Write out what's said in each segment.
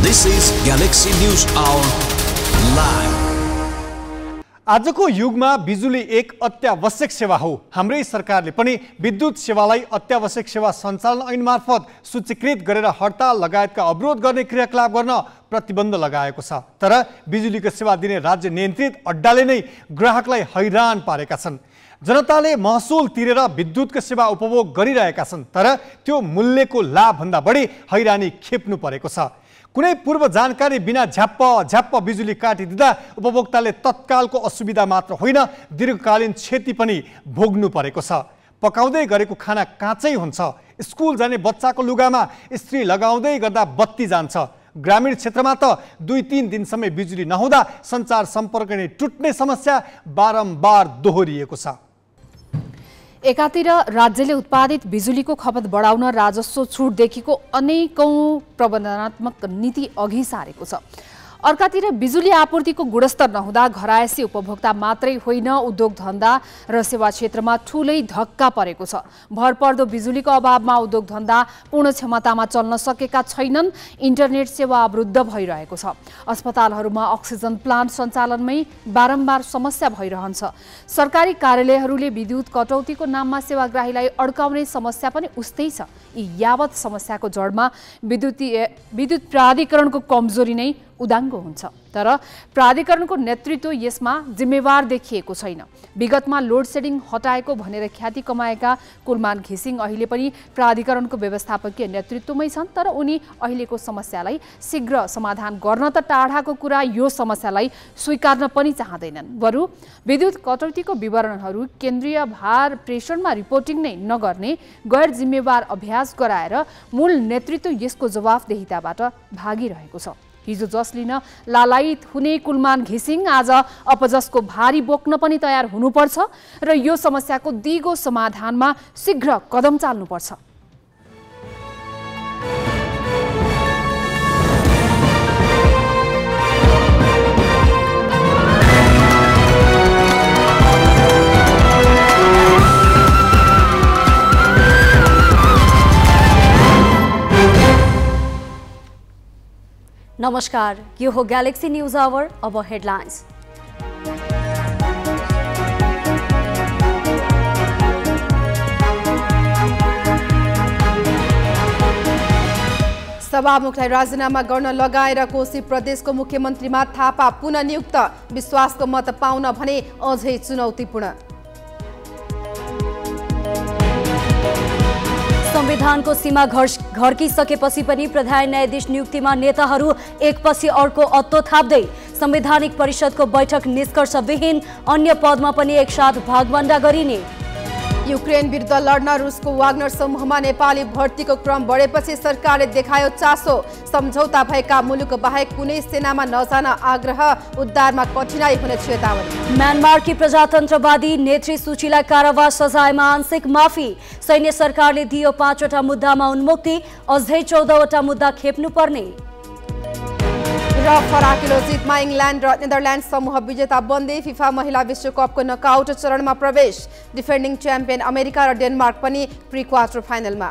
This is Galaxy News Hour Live. आजको युगमा बिजुली एक अत्यावश्यक सेवा हो। हाम्रै सरकारले पनि विद्युत सेवालाई अत्यावश्यक सेवा सञ्चालन ऐन मार्फत सूचीकृत गरेर हडताल लगायतका अवरोध गर्ने क्रियाकलाप गर्न प्रतिबन्ध लगाएको छ। तर बिजुलीको सेवा दिने राज्य नियन्त्रित अड्डाले नै ग्राहकलाई हैरान पारेका छन्। जनताले महसुल तिरेर विद्युतको सेवा उपभोग गरिरहेका छन्, तर त्यो मूल्यको लाभभन्दा बढी हैरानी खेप्नु परेको छ। कुनै पूर्व जानकारी बिना झ्याप्प बिजुली काटिदिँदा उपभोक्ताले तत्कालको असुविधा मात्र होइन, दीर्घकालीन क्षति पनि भोग्नु परेको छ। पकाउँदै गरेको खाना काँचै हुन्छ, स्कुल जाने बच्चाको लुगामा इस्त्री लगाउँदै गर्दा बत्ती जान्छ। ग्रामीण क्षेत्रमा त 2-3 दिनसम्म बिजुली नहुँदा सञ्चार सम्पर्क नै टुट्ने समस्या बारम्बार दोहोरिएको छ। एकातिर राज्यले उत्पादित बिजुलीको खपत बढाउन राजस्व छुटदेखिको अनेकौं प्रबन्धनात्मक नीति अघि सारेको छ। अर्कातिर बिजुली आपूर्तिको गुणस्तर नहुँदा घरायसी उपभोक्ता मात्रै होइन, उद्योग धन्दा र सेवा क्षेत्रमा ठूलै धक्का परेको छ। भरपर्दो बिजुलीको अभावमा उद्योग धन्दा पूर्ण क्षमतामा चल्न सकेका छैनन्, इन्टरनेट सेवा अवरुद्ध भइरहेको छ। अस्पतालहरूमा अक्सिजन प्लान्ट सञ्चालनमै बारम्बार समस्या भइरहन्छ। सरकारी कार्यालयहरूले विद्युत कटौतीको नाममा सेवाग्राहीलाई अड्काउने समस्या पनि उस्तै छ। यी यावत समस्याको जडमा विद्युत प्राधिकरणको कमजोरी नै उदाङ्गो हुन्छ। तर प्राधिकरणको नेतृत्व यसमा जिम्मेवार देखिएको छैन। विगतमा लोड सेडिङ हटाएको भनेर ख्याति कमाएका कुलमान घिसिङ अहिले पनि प्राधिकरणको व्यवस्थापकीय नेतृत्वमै छन्, तर उनी अहिलेको समस्यालाई शीघ्र समाधान गर्न त टाढाको कुरा, यो समस्यालाई स्वीकार्न पनि चाहँदैनन्। बरु विद्युत कटौतीको विवरणहरू केन्द्रीय भार प्रेषणमा रिपोर्टिङ नै नगर्ने गैर जिम्मेवार अभ्यास गराएर मूल नेतृत्व यसको जवाफदेहिताबाट भागिरहेको छ। हिजो जस लिन लालायित हुने कुलमान घिसिङ आज अपजसको भारी बोक्न पनि तयार हुनुपर्छ र यो समस्याको दिगो समाधानमा शीघ्र कदम चाल्नुपर्छ। नमस्कार, यो हो गैलेक्सी न्यूज आवर। अब हेडलाइन्स। सभामुखलाई राजीनामा गर्न लगाएर कोशी प्रदेशको मुख्यमन्त्रीमा थापा पुनः नियुक्त, विश्वासको मत पाउन भने अझै चुनौतीपूर्ण। संविधानको सीमा घर्किसकेपछि पनि प्रधान न्यायाधीश नियुक्तिमा नेताहरू एकपछि अर्को अत्तो थाप्दै, संवैधानिक परिषदको बैठक निष्कर्षविहीन, अन्य पदमा पनि एकसाथ भागवण्डा गरिने। युक्रेन विरुद्ध लड्न रुसको वाग्नर समूहमा नेपाली भर्तीको क्रम बढेपछि सरकारले देखायो चासो। सम्झौता भएका मुलुक बाहेक कुनै सेनामा नजान आग्रह, उद्धारमा कठिनाई हुने चेतावनी। म्यानमारकी प्रजातन्त्रवादी नेत्री सूचीलाई कारावास सजायमा आंशिक माफी। सैन्य सरकारले दियो 5वटा मुद्दामा उन्मुक्ति, अझै 14वटा मुद्दा खेप्नुपर्ने। र फराकिलो जितमा इङ्ल्यान्ड र नेदरल्यान्ड समूह विजेता बन्दै फिफा महिला विश्वकपको नकआउट चरणमा प्रवेश। डिफेन्डिङ च्याम्पियन अमेरिका र डेनमार्क पनि प्री क्वार्टर फाइनलमा।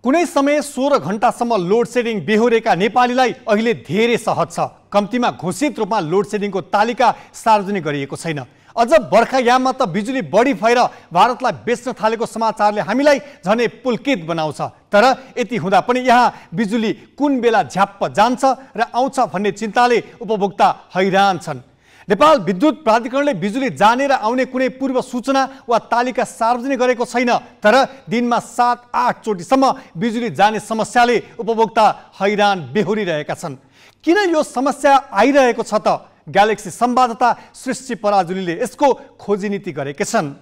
कुनै समय 16 घण्टासम्म लोड सेडिङ बेहोरेका नेपालीलाई अहिले धेरै सहज छ। कम्तीमा घोषित रूपमा लोड सेडिङको तालिका सार्वजनिक गरिएको छैन। अझ बर्खायाममा त बिजुली बढी भएर भारतलाई बेच्न थालेको समाचारले हामीलाई झनै पुलकित बनाउँछ। तर यति हुँदा पनि यहाँ बिजुली कुन बेला झ्याप्प जान्छ र आउँछ भन्ने चिन्ताले उपभोक्ता हैरान छन्। नेपाल विद्युत प्राधिकरणले बिजुली जाने र आउने कुनै पूर्व सूचना वा तालिका सार्वजनिक गरेको छैन, तर दिनमा 7-8 चोटिसम्म बिजुली जाने समस्याले उपभोक्ता हैरान बेहोरिरहेका छन्। किन यो समस्या आइरहेको छ त? ग्यालेक्सी संवाददाता सृष्टि पराजुलीले यसको खोजी नीति गरेका छन्।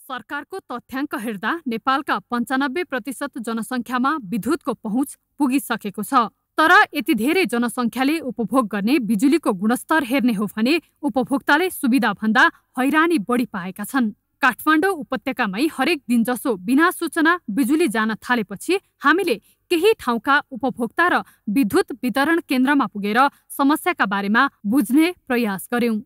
सरकारको तथ्याङ्क हेर्दा नेपालका 95% जनसङ्ख्यामा विद्युतको पहुँच पुगिसकेको छ। तर यति धेरै जनसङ्ख्याले उपभोग गर्ने बिजुलीको गुणस्तर हेर्ने हो भने उपभोक्ताले सुविधा भन्दा हैरानी बढी पाएका छन्। काठमाडौँ उपत्यकामै हरेक दिन जसो बिना सूचना बिजुली जान थालेपछि हामीले केही ठाउँका उपभोक्ता र विद्युत वितरण केन्द्रमा पुगेर समस्याका बारेमा बुझ्ने प्रयास गर्यौं।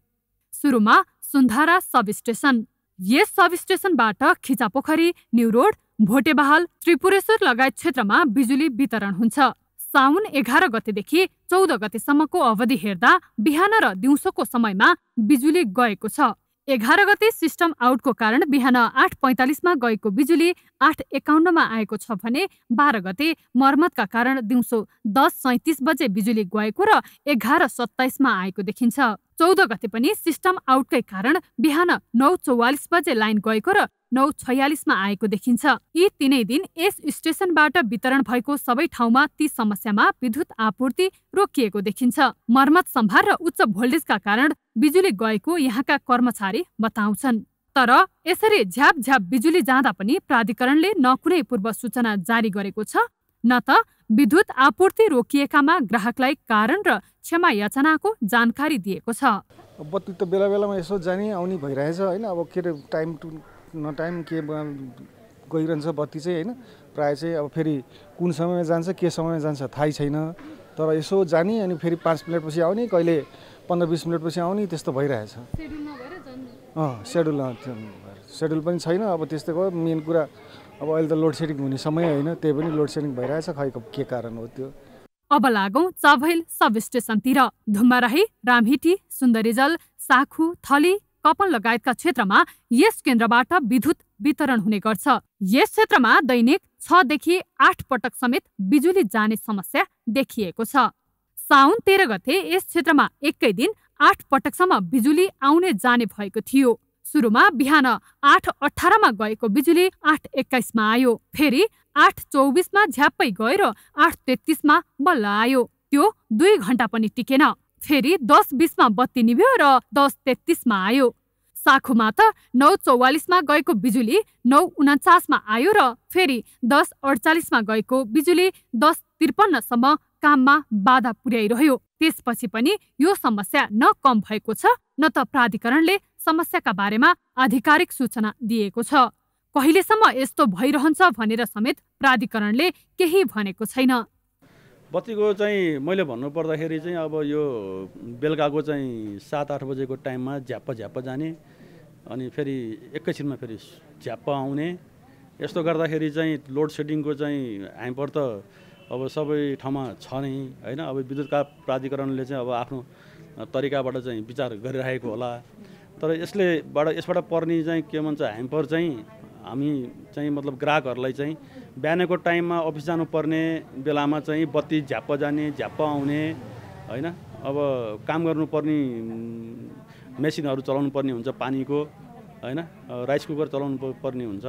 सुरुमा सुन्धारा सब स्टेशन। यस सब स्टेशनबाट खिचापोखरी, न्यू रोड, भोटेबहाल, त्रिपुरेश्वर लगायत क्षेत्रमा बिजुली वितरण हुन्छ। साउन 11 गतेदेखि 14 गतेसम्मको अवधि हेर्दा बिहान र दिउँसोको समयमा बिजुली गएको छ। 11 गते सिस्टम आउटको कारण बिहान 8:45 मा गएको बिजुली 8:51 मा आएको छ भने 12 गते मर्मतका कारण दिउँसो 10:37 बजे बिजुली गएको र 11:27 मा आएको देखिन्छ। 14 गते पनि सिस्टम आउटकै कारण बिहान 9:44 बजे लाइन गएको र 9:46 मा आएको देखिन्छ। यी तीनै दिन यस स्टेशनबाट वितरण भएको सबै ठाउँमा ती समस्यामा विद्युत आपूर्ति रोकिएको देखिन्छ। मर्मत सम्भार र उच्च भोल्टेजका कारण बिजुली गएको यहाँका कर्मचारी बताउँछन्। तर यसरी झ्याप झ्याप बिजुली जाँदा पनि प्राधिकरणले न कुनै पूर्व सूचना जारी गरेको छ, न त विद्युत आपूर्ति रोकिएकामा ग्राहकलाई कारण र क्षमा याचनाको जानकारी दिएको छ। बत्ती त बेला बेलामा यसो जाने आउने भइरहेछ होइन। अब के अरे टाइम टु न टाइम के गइरहन्छ बत्ती चाहिँ होइन। प्रायः चाहिँ अब फेरि कुन समयमा जान्छ के समयमा जान्छ थाहै छैन। तर यसो जाने अनि फेरि 5 मिनटपछि आउने, कहिले 15-20 मिनटपछि आउने, त्यस्तो भइरहेछ। सेड्युल पनि छैन। अब त्यस्तो भयो। मेन कुरा अब अहिले त लोड सेडिङ हुने समय होइन, त्यही पनि लोड सेडिङ भइरहेछ। खै के कारण हो त्यो। अब लागौं चाभैल सब स्टेशनतिर। धुम्माराही, रामहिटी, सुन्दरीजल, साखु, थली, कपन लगायतका क्षेत्रमा यस केन्द्रबाट विद्युत वितरण हुने गर्छ। यस क्षेत्रमा दैनिक 6 देखि 8 पटक समेत बिजुली जाने समस्या देखिएको छ। साउन 13 गते यस क्षेत्रमा एकै दिन 8 पटकसम्म बिजुली आउने जाने भएको थियो। सुरुमा बिहान 8:18 मा गएको बिजुली 8:21 मा आयो, फेरि 8:24 मा झ्याप्पै गएर 8:33 मा बल्ल आयो। त्यो 2 घण्टा पनि टिकेन। फेरि 10:20 मा बत्ती निभ्यो र 10:33 मा आयो। साखुमा त 9:44 मा गएको बिजुली 9:49 मा आयो र फेरि 10:48 मा गएको बिजुली 10:53 सम्म काममा बाधा पुर्याइरह्यो। त्यसपछि पनि यो समस्या न कम भएको छ, न त प्राधिकरणले समस्याका बारेमा आधिकारिक सूचना दिएको छ। कहिलेसम्म यस्तो भइरहन्छ भनेर समेत प्राधिकरणले केही भनेको छैन। बत्तीको चाहिँ मैले भन्नु पर्दाखेरि चाहिँ अब यो बेलुकाको चाहिँ 7-8 बजेको टाइममा झ्याप्प जाने, अनि फेरि एकैछिनमा फेरि झ्याप्प आउने। यस्तो गर्दाखेरि चाहिँ लोड सेडिङको चाहिँ हामीपर त अब सबै ठाउँमा छ नै होइन। अब विद्युत प्राधिकरणले चाहिँ अब आफ्नो तरिकाबाट चाहिँ विचार गरिरहेको होला। तर यसबाट पर्ने चाहिँ के भन्छ, हामीपर चाहिँ हामी चाहिँ मतलब ग्राहकहरूलाई चाहिँ बिहानको टाइममा अफिस जानुपर्ने बेलामा चाहिँ बत्ती झ्याप्प जाने, झ्याप्प आउने होइन। अब काम गर्नुपर्ने मेसिनहरू चलाउनु पर्ने हुन्छ पानीको होइन, राइस कुकर चलाउनु पर्ने हुन्छ।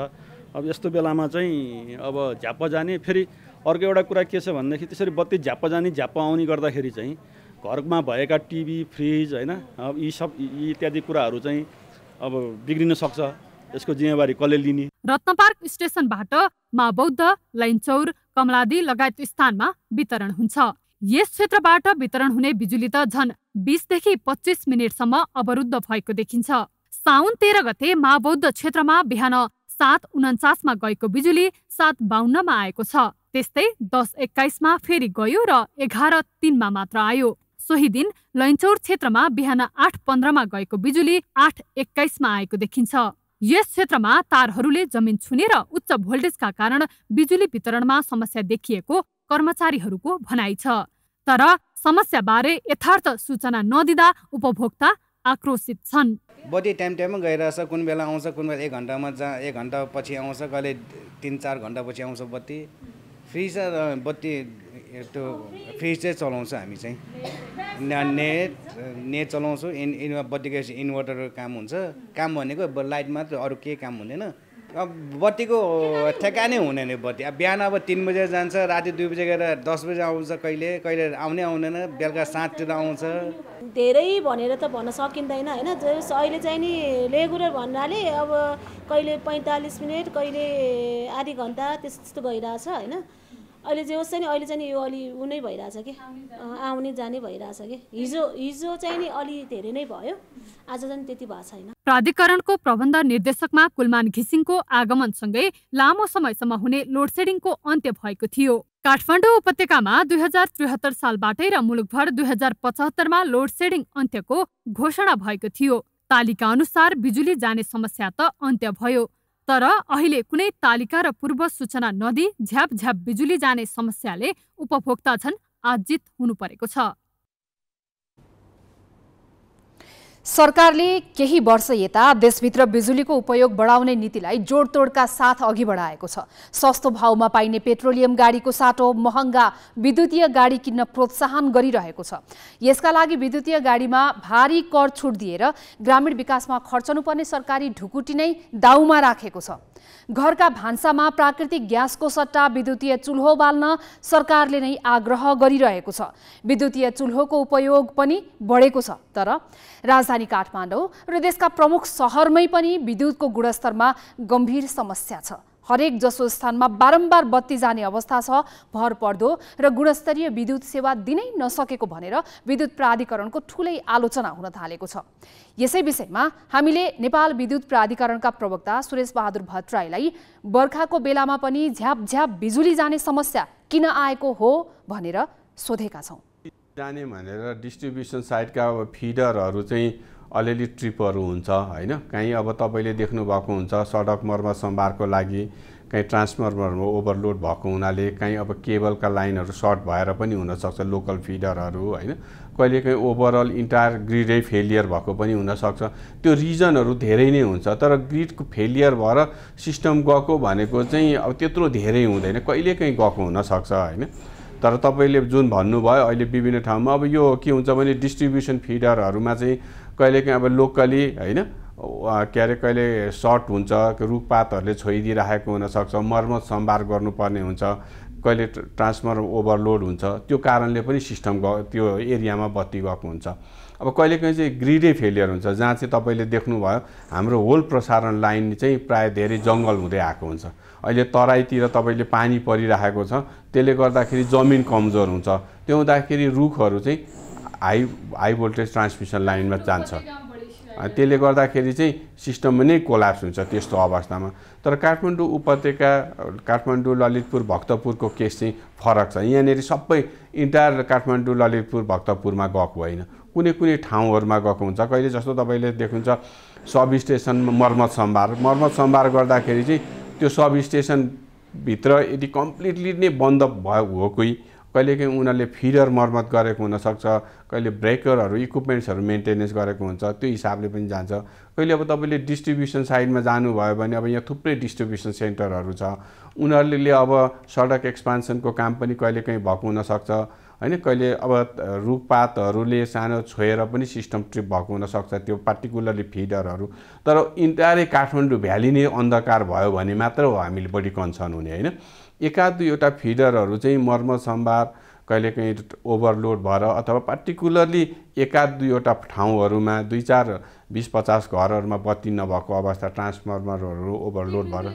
अब यस्तो बेलामा चाहिँ अब झ्याप्प जाने। फेरि अर्को एउटा कुरा के छ भनेदेखि त्यसरी बत्ती झ्याप्प जाने झ्याप्प आउने गर्दाखेरि चाहिँ घरमा भएका टिभी, फ्रिज होइन, अब यी इत्यादि कुराहरू चाहिँ अब बिग्रिन सक्छ। यसको जिम्मेवारी कसले लिने? रत्नपार्क स्टेशनबाट माबौद्ध, लैनचौर, कमलादी लगायत स्थानमा वितरण हुन्छ। यस क्षेत्रबाट वितरण हुने बिजुली त झन् 20 देखि 25 मिनेटसम्म अवरुद्ध भएको देखिन्छ। साउन 13 गते माबौद्ध क्षेत्रमा बिहान 7:49 मा गएको बिजुली 7:52 मा आएको छ। त्यस्तै 10:21 मा फेरि गयो र 11:03 मा मात्र आयो। सोही दिन लैनचौर क्षेत्रमा बिहान 8:15 मा गएको बिजुली 8:21 मा आएको देखिन्छ। यस क्षेत्रमा तारहरूले जमिन छुने र उच्च भोल्टेजका कारण बिजुली वितरणमा समस्या देखिएको कर्मचारीहरूको भनाइ छ। तर समस्याबारे यथार्थ सूचना नदिँदा उपभोक्ता आक्रोशित छन्। बत्ती टाइममा गइरहेछ, कुन बेला आउँछ, कुन बेला 1 घण्टामा 1 घण्टा पछि आउँछ, कहिले 3-4 घण्टा पछि आउँछ बत्ती। फ्रिज बत्ती त्यो फ्रिज चाहिँ चलाउँछ हामी चाहिँ, नेट चलाउँछौँ। बत्तीको इन्भर्टरको काम हुन्छ। काम भनेको लाइट मात्र, अरू केही काम हुँदैन। अब बत्तीको ठेकानै हुँदैन। बत्ती अब बिहान अब 3 बजे जान्छ, राति 2 बजे गएर 10 बजे आउँछ, कहिले आउँदैन, बेलुका 7तिर आउँछ। धेरै भनेर त भन्न सकिँदैन होइन। अहिले चाहिँ नि रेगुलर भन्नाले अब कहिले 45 मिनट, कहिले आधी घन्टा त्यस्तो गइरहेछ होइन। अहिले जे होस् नि, अहिले चाहिँ यो अलि उनै भइरहेछ कि आउने जाने भइरहेछ कि। हिजो चाहिँ नि अलि धेरै नै भयो, आज चाहिँ त्यति भएको छैन। प्राधिकरणको प्रबन्ध निर्देशकमा कुलमान घिसिङको आगमनसँगै लामो समयसम्म हुने लोडसेडिङको अन्त्य भएको थियो। काठमाडौँ उपत्यकामा 2073 सालबाटै र मुलुकभर 2075 मा लोडसेडिङ अन्त्यको घोषणा भएको थियो। तालिका अनुसार बिजुली जाने समस्या त अन्त्य भयो, तर अहिले कुनै तालिका र पूर्व सूचना नदिई झ्याप बिजुली जाने समस्याले उपभोक्ता झन् आजित हुनु परेको छ। सरकारले केही वर्ष यता देशभित्र बिजुलीको उपयोग बढाउने नीतिलाई जोडतोडका साथ अघि बढाएको छ। सस्तो भाउमा पाइने पेट्रोलियम गाडीको साटो महँगा विद्युतीय गाडी किन्न प्रोत्साहन गरिरहेको छ। यसका लागि विद्युतीय गाडीमा भारी कर छुट दिएर ग्रामीण विकासमा खर्चनुपर्ने सरकारी ढुकुटी नै दाउमा राखेको छ। घरका भान्सामा प्राकृतिक ग्यासको सट्टा विद्युतीय चुल्हो बाल्न सरकारले नै आग्रह गरिरहेको छ। विद्युतीय चुल्होको उपयोग पनि बढेको छ, तर राजधानी काठमाडौँ र देशका प्रमुख सहरमै पनि विद्युतको गुणस्तरमा गम्भीर समस्या छ। हरेक जसो स्थानमा बारम्बार बत्ती जाने अवस्था छ। भर पर्दो र गुणस्तरीय विद्युत सेवा दिनै नसकेको भनेर विद्युत प्राधिकरणको ठूलै आलोचना हुन थालेको छ। यसै विषयमा हामीले नेपाल विद्युत प्राधिकरणका प्रवक्ता सुरेश बहादुर भट्टराईलाई बर्खाको बेलामा पनि झ्याप बिजुली जाने समस्या किन आएको हो भनेर सोधेका छौँ। जाने भनेर डिस्ट्रिब्युसन साइडका फिडरहरू चाहिँ अलिअलि ट्रिपहरू हुन्छ हैन, कहीँ अब तपाईँले देख्नु भएको हुन्छ सडक मर्मत सम्भारको लागि कहीँ ट्रान्सफर्मरमा ओभरलोड भएको हुनाले, कहीँ अब केबलका लाइनहरू सर्ट भएर पनि हुनसक्छ लोकल फिडरहरू हैन, कहिलेकाहीँ ओभरअल इन्टायर ग्रिडै फेलियर भएको पनि हुनसक्छ। त्यो रिजनहरू धेरै नै हुन्छ, तर ग्रिडको फेलियर भएर सिस्टम गएको भनेको चाहिँ अब त्यत्रो धेरै हुँदैन, कहिलेकाहीँ गएको हुनसक्छ हैन। तर तपाईँले जुन भन्नुभयो अहिले विभिन्न ठाउँमा अब यो के हुन्छ भने डिस्ट्रिब्युसन फिडरहरूमा चाहिँ कहिलेकाहीँ अब लोकली हैन के अरे कहिले सर्ट हुन्छ, रुखपातहरूले छोइदिइराखेको हुनसक्छ, मर्मत सम्भार गर्नुपर्ने हुन्छ, कहिले ट्रान्सफर्मर ओभरलोड हुन्छ, त्यो कारणले पनि सिस्टम त्यो एरियामा बत्ती गएको हुन्छ। अब कहिलेकाहीँ चाहिँ ग्रिडै फेलियर हुन्छ, जहाँ चाहिँ तपाईँले देख्नुभयो हाम्रो होल प्रसारण लाइन चाहिँ प्राय धेरै जङ्गल हुँदै आएको हुन्छ। अहिले तराईतिर तपाईँले पानी परिरहेको छ, त्यसले गर्दाखेरि जमिन कमजोर हुन्छ, त्यो हुँदाखेरि रुखहरू चाहिँ हाई भोल्टेज ट्रान्समिसन लाइनमा जान्छ, त्यसले गर्दाखेरि चाहिँ सिस्टममा नै कोल्याप्स हुन्छ त्यस्तो अवस्थामा। तर काठमाडौँ उपत्यका काठमाडौँ ललितपुर भक्तपुरको केस चाहिँ फरक छ। यहाँनिर सबै इन्टायर काठमाडौँ ललितपुर भक्तपुरमा गएको होइन, कुनै ठाउँहरूमा गएको हुन्छ। कहिले जस्तो तपाईँले देख्नुहुन्छ सब स्टेसनमा मर्मत सम्भार गर्दाखेरि चाहिँ त्यो सब स्टेसनभित्र यदि कम्प्लिटली नै बन्द भयो हो कोही, कहिलेकाहीँ उनीहरूले फिडर मर्मत गरेको हुनसक्छ, कहिले ब्रेकरहरू इक्विपमेन्ट्सहरू मेन्टेनेन्स गरेको हुन्छ, त्यो हिसाबले पनि जान्छ। कहिले अब तपाईँले डिस्ट्रिब्युसन साइडमा जानुभयो भने अब यहाँ थुप्रै डिस्ट्रिब्युसन सेन्टरहरू छ, उनीहरूले अब सडक एक्सपान्सनको काम पनि कहिलेकाहीँ भएको हुनसक्छ हैन, कहिले अब रुखपातहरूले सानो छोएर पनि सिस्टम ट्रिप भएको हुनसक्छ, त्यो पार्टिकुलरली फिडरहरू। तर इन्टायरै काठमाडौँ भ्याली नै अन्धकार भयो भने मात्र हो हामीले बढी कन्सर्न हुने हैन। एकाध दुईवटा फिडरहरू चाहिँ मर्मत सम्भार कहिलेकाहीँ ओभरलोड भएर अथवा पार्टिकुलरली एकाध दुईवटा ठाउँहरूमा 2-4-20-50 घरहरूमा बत्ती नभएको अवस्था, ट्रान्सफर्मरहरू ओभरलोड भएर,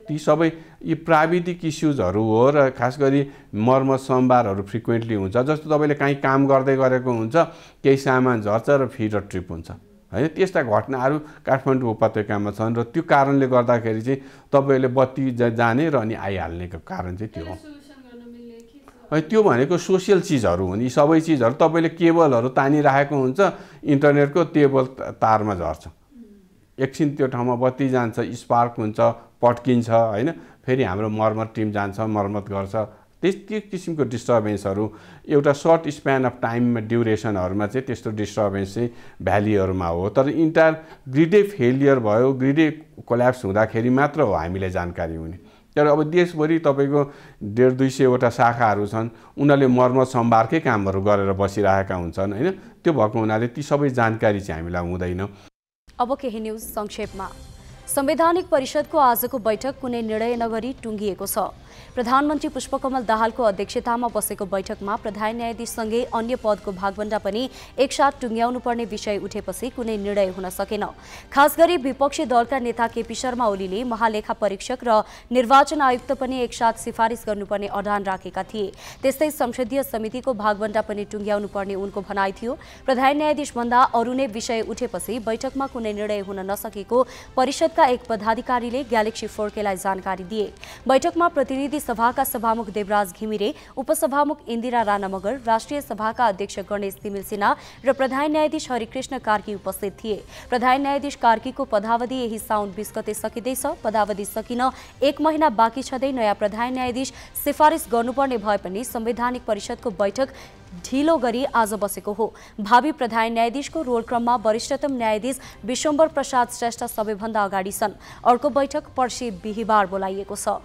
ती सबै यी प्राविधिक इस्युजहरू हो र खास गरी मर्मत सम्भारहरू फ्रिक्वेन्टली हुन्छ। जस्तो तपाईँले काहीँ काम गर्दै गरेको हुन्छ, केही सामान झर्छ र फिडर ट्रिप हुन्छ हैन, त्यस्ता घटनाहरू काठमाडौँ उपत्यकामा छन् र त्यो कारणले गर्दाखेरि चाहिँ तपाईँले बत्ती जाने र अनि आइहाल्नेको कारण चाहिँ त्यो हो। त्यो भनेको सोसियल चिजहरू हुन्, यी सबै चिजहरू तपाईँले केबलहरू तानिराखेको हुन्छ, इन्टरनेटको केबल तारमा झर्छ, एकछिन त्यो ठाउँमा बत्ती जान्छ, स्पार्क हुन्छ, पट्किन्छ हैन, फेरि हाम्रो मर्मत टिम जान्छ, मर्मत गर्छ। त्यस्तो किसिमको डिस्टर्बेन्सहरू एउटा सर्ट स्प्यान अफ टाइममा ड्युरेसनहरूमा चाहिँ त्यस्तो डिस्टर्बेन्स चाहिँ भ्यालीहरूमा हो। तर इन्टायर ग्रिडै फेलियर भयो, ग्रिडै कोल्याप्स हुँदाखेरि मात्र हो हामीलाई जानकारी हुने। तर अब देशभरि तपाईँको 150-200वटा शाखाहरू छन्, उनीहरूले मर्मत सम्भारकै कामहरू गरेर बसिरहेका हुन्छन् हैन, त्यो भएको हुनाले ती सबै जानकारी चाहिँ हामीलाई हुँदैन। अब केही न्युज संक्षेपमा। संवैधानिक परिषदको आजको बैठक कुनै निर्णय नगरी टुङ्गिएको छ। प्रधानमन्त्री पुष्पकमल दाहालको अध्यक्षतामा बसेको बैठकमा प्रधान न्यायाधीशसँगै अन्य पदको भागभण्डा पनि एकसाथ टुङ्ग्याउनु पर्ने विषय उठेपछि कुनै निर्णय हुन सकेन। खास गरी विपक्षी दलका नेता केपी शर्मा ओलीले महालेखा परीक्षक र निर्वाचन आयुक्त पनि एकसाथ सिफारिस गर्नुपर्ने अडान राखेका थिए। त्यस्तै संसदीय समितिको भागभण्डा पनि टुङ्ग्याउनु पर्ने उनको भनाइ थियो। प्रधान न्यायाधीश भन्दा अरू नै विषय उठेपछि बैठकमा कुनै निर्णय हुन नसकेको परिषदका एक पदाधिकारीले ग्यालेक्सी 4K लाई जानकारी दिए। बैठकमा प्रतिनिधि प्रतिनिधि सभाका सभामुख देवराज घिमिरे, उपसभामुख इन्दिरा राणा मगर, राष्ट्रिय सभाका अध्यक्ष गणेश तिमिल सिन्हा र प्रधान न्यायाधीश हरिकृष्ण कार्की उपस्थित थिए। प्रधान न्यायाधीश कार्कीको पदावधि यही साउन 20 गते सकिँदैछ। पदावधि सकिन 1 महिना बाँकी छँदै नयाँ प्रधान न्यायाधीश सिफारिस गर्नुपर्ने भए पनि संवैधानिक परिषदको बैठक ढिलो गरी आज बसेको हो। भावी प्रधान न्यायाधीशको रोलक्रममा वरिष्ठतम न्यायाधीश विश्वम्भर प्रसाद श्रेष्ठ सबैभन्दा अगाडि छन्। अर्को बैठक पर्सि बिहिबार बोलाइएको छ।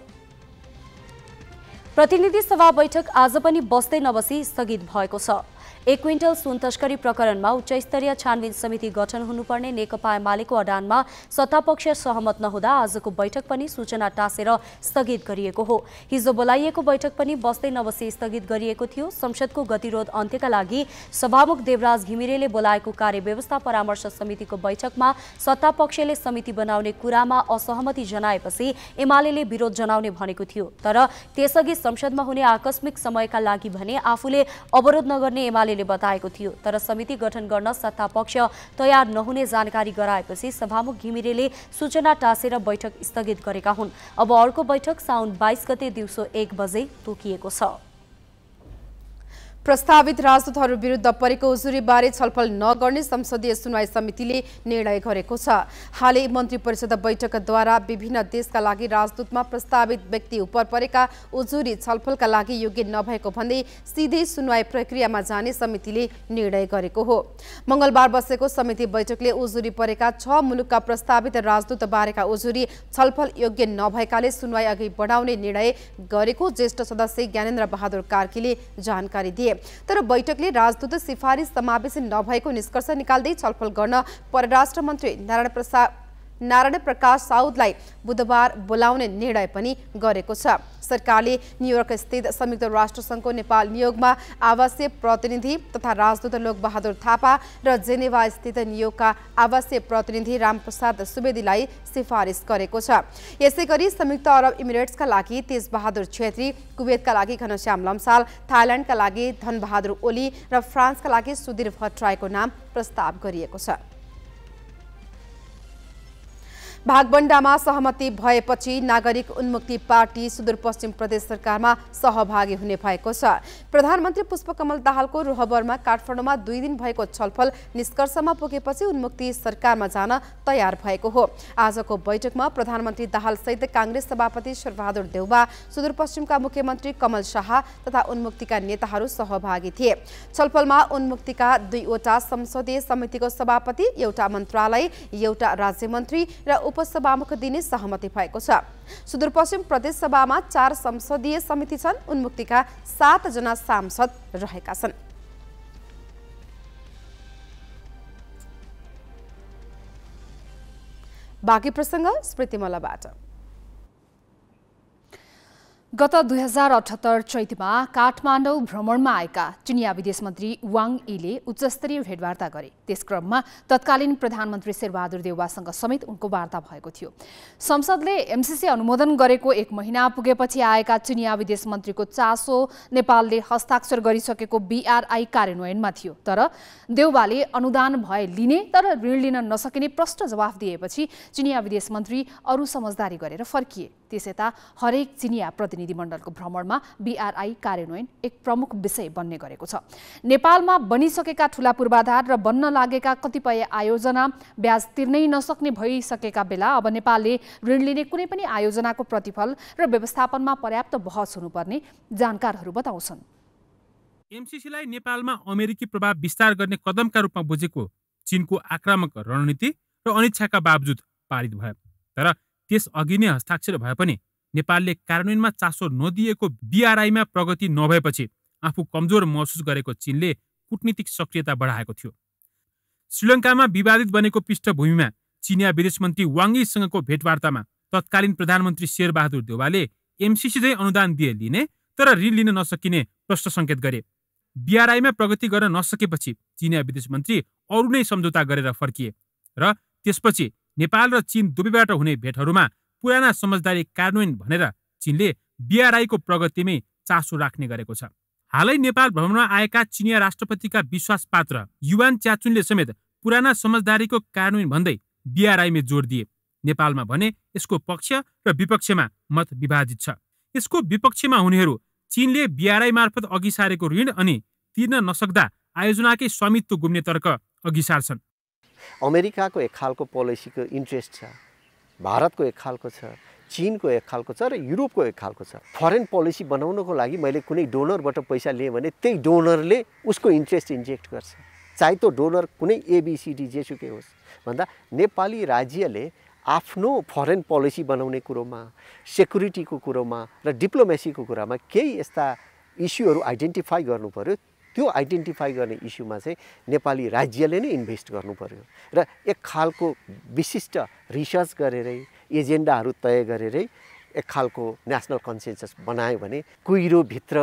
प्रतिनिधि सभा बैठक आज पनि बस्दै नबसी स्थगित भएको छ। 1 क्विन्टल सुन तस्करी प्रकरणमा उच्चस्तरीय छानबिन समिति गठन हुनुपर्ने नेकपा एमालेको अडानमा सत्तापक्ष सहमत नहुँदा आजको बैठक पनि सूचना टाँसेर स्थगित गरिएको हो। हिजो बोलाइएको बैठक पनि बस्दै नबसी स्थगित गरिएको थियो। संसदको गतिरोध अन्त्यका लागि सभामुख देवराज घिमिरेले बोलाएको कार्यव्यवस्था परामर्श समितिको बैठकमा सत्तापक्षले समिति बनाउने कुरामा असहमति जनाएपछि एमालेले विरोध जनाउने भनेको थियो। तर त्यसअघि संसदमा हुने आकस्मिक समयका लागि भने आफूले अवरोध नगर्ने एमाले बताएको थियो। तर समिति गठन गर्न सत्तापक्ष तयार नहुने जानकारी गराएपछि सभामुख घिमिरेले सूचना टाँसेर बैठक स्थगित गरेका हुन्। अब अर्को बैठक साउन 22 गते दिउँसो 1 बजे तोकिएको छ। प्रस्तावित राजदूतहरू विरुद्ध परेको उजुरीबारे छलफल नगर्ने संसदीय सुनवाई समितिले निर्णय गरेको छ। हालै मन्त्री परिषद बैठकद्वारा विभिन्न देशका लागि राजदूतमा प्रस्तावित व्यक्ति उपर परेका उजुरी छलफलका लागि योग्य नभएको भन्दै सिधै सुनवाई प्रक्रियामा जाने समितिले निर्णय गरेको हो। मंगलबार बसेको समिति बैठकले उजुरी परेका 6 मुलुकका प्रस्तावित राजदूत बारेका उजुरी छलफल योग्य नभएकाले सुनवाई अघि बढाउने निर्णय गरेको ज्येष्ठ सदस्य ज्ञानेन्द्र बहादुर कार्कीले जानकारी दिए। तर बैठकले राजदूत सिफारिस समावेश नभएको निष्कर्ष निकाल्दै छलफल गर्न परराष्ट्र मन्त्री नारायण प्रकाश साउदलाई बुधबार बोलाउने निर्णय पनि गरेको छ। सरकारले न्युयोर्क स्थित संयुक्त राष्ट्र संघको नेपाल नियोगमा आवासीय प्रतिनिधि तथा राजदूत लोकबहादुर थापा र जेनेवा स्थित नियोगका आवासीय प्रतिनिधि रामप्रसाद सुवेदीलाई सिफारिस गरेको छ। यसैगरी संयुक्त अरब इमिरेट्सका लागि तेजबहादुर छेत्री, कुवेतका लागि घनश्याम लम्साल, थाइल्याण्डका लागि धनबहादुर ओली र फ्रान्सका लागि सुधीर भट्टराईको नाम प्रस्ताव गरिएको छ। भागबण्डामा सहमति भएपछि नागरिक उन्मुक्ति पार्टी सुदूरपश्चिम प्रदेश सरकारमा सहभागी हुने भएको छ। प्रधानमन्त्री पुष्पकमल दाहालको रोहबरमा काठमाडौँमा 2 दिन भएको छलफल निष्कर्षमा पुगेपछि उन्मुक्ति सरकारमा जान तयार भएको हो। आजको बैठकमा प्रधानमन्त्री दाहाल सहित कांग्रेस सभापति शेरबहादुर देउबा, सुदूरपश्चिमका मुख्यमन्त्री कमल शाह तथा उन्मुक्तिका नेताहरू सहभागी थिए। छलफलमा उन्मुक्तिका 2 वटा संसदीय समितिको सभापति, एउटा मन्त्रालय, एउटा राज्यमन्त्री र उपसभामुख दिने सहमति भएको छ। सुदूरपश्चिम प्रदेश सभामा 4 संसदीय समिति छन्। उन्मुक्तिका 7 जना सांसद रहेका छन्। बाँकी प्रसंग स्मृति मल्लबाट। गत 2078 चैतमा काठमाडौँ भ्रमणमा आएका चिनिया विदेश मन्त्री वाङ यीले उच्चस्तरीय भेटवार्ता गरे। त्यस क्रममा तत्कालीन प्रधानमन्त्री शेरबहादुर देउवासँग समेत उनको वार्ता भएको थियो। संसदले एमसीसी अनुमोदन गरेको 1 महिना पुगेपछि आएका चिनिया विदेश मन्त्रीको चासो नेपालले हस्ताक्षर गरिसकेको बीआरआई कार्यान्वयनमा थियो। तर देउवाले अनुदान भए लिने तर ऋण लिन नसकिने प्रश्न जवाफ दिएपछि चिनिया विदेश मन्त्री अरू समझदारी गरेर फर्किए। त्यसयता हरेक चिनिया प्रतिनिधिमण्डलको भ्रमणमा बीआरआई कार्यान्वयन एक प्रमुख विषय बन्ने गरेको छ। नेपालमा बनिसकेका ठूला पूर्वाधार र बन्न लागेका कतिपय आयोजना ब्याज तिर्नै नसक्ने भइसकेका बेला अब नेपालले ऋण लिने कुनै पनि आयोजनाको प्रतिफल र व्यवस्थापनमा पर्याप्त बहस हुनुपर्ने जानकारहरू बताउँछन्। एमसीसीलाई नेपालमा अमेरिकी प्रभाव विस्तार गर्ने कदमका रूपमा बुझेको चीनको आक्रामक रणनीति र अनिच्छाका बावजुद पारित भयो। तर त्यस अघि नै हस्ताक्षर भए पनि नेपालले कार्यान्वयनमा चासो नदिएको बीआरआईमा प्रगति नभएपछि आफू कमजोर महसुस गरेको चीनले कूटनीतिक सक्रियता बढाएको थियो। श्रीलङ्कामा विवादित बनेको पृष्ठभूमिमा चिनिया विदेश मन्त्री वाङ यीसँगको भेटवार्तामा तत्कालीन प्रधानमन्त्री शेरबहादुर देउवाले एमसीसी चाहिँ अनुदान दिए लिने तर ऋण लिन नसकिने प्रश्न सङ्केत गरे। बीआरआईमा प्रगति गर्न नसकेपछि चिनिया विदेश मन्त्री अरू नै सम्झौता गरेर फर्किए र त्यसपछि नेपाल र चीन दुवैबाट हुने भेटहरूमा पुराना समझदारी कार्यान्वयन भनेर चीनले बीआरआईको प्रगतिमै चासो राख्ने गरेको छ। हालै नेपाल भ्रमणमा आएका चिनिया राष्ट्रपतिका विश्वास पात्र युवान च्याचुनले समेत पुराना समझदारीको कार्यान्वयन भन्दै बीआरआईमै जोड दिए। नेपालमा भने यसको पक्ष र विपक्षमा मत विभाजित छ। यसको विपक्षमा हुनेहरू चीनले BRI मार्फत अघि सारेको ऋण अनि तिर्न नसक्दा आयोजनाकै स्वामित्व गुम्ने तर्क अघि सार्छन्। अमेरिकाको एक खालको पोलिसीको इन्ट्रेस्ट छ, भारतको एक खालको छ, चीनको एक खालको छ र युरोपको एक खालको छ। फरेन पोलिसी बनाउनको लागि मैले कुनै डोनरबाट पैसा लिएँ भने त्यही डोनरले उसको इन्ट्रेस्ट इन्जेक्ट गर्छ, चाहे त्यो डोनर कुनै ABCD जेसुकै होस्। भन्दा नेपाली राज्यले आफ्नो फरेन पोलिसी बनाउने कुरोमा, सेक्युरिटीको कुरोमा र डिप्लोमेसीको कुरामा केही यस्ता इस्युहरू आइडेन्टिफाई गर्नु पर्यो। त्यो आइडेन्टिफाई गर्ने इस्युमा चाहिँ नेपाली राज्यले नै इन्भेस्ट गर्नु पर्यो र एक खालको विशिष्ट रिसर्च गरेरै एजेन्डाहरू तय गरेरै एक खालको नेसनल कन्सेन्सस बनायो भने कुहिरोभित्र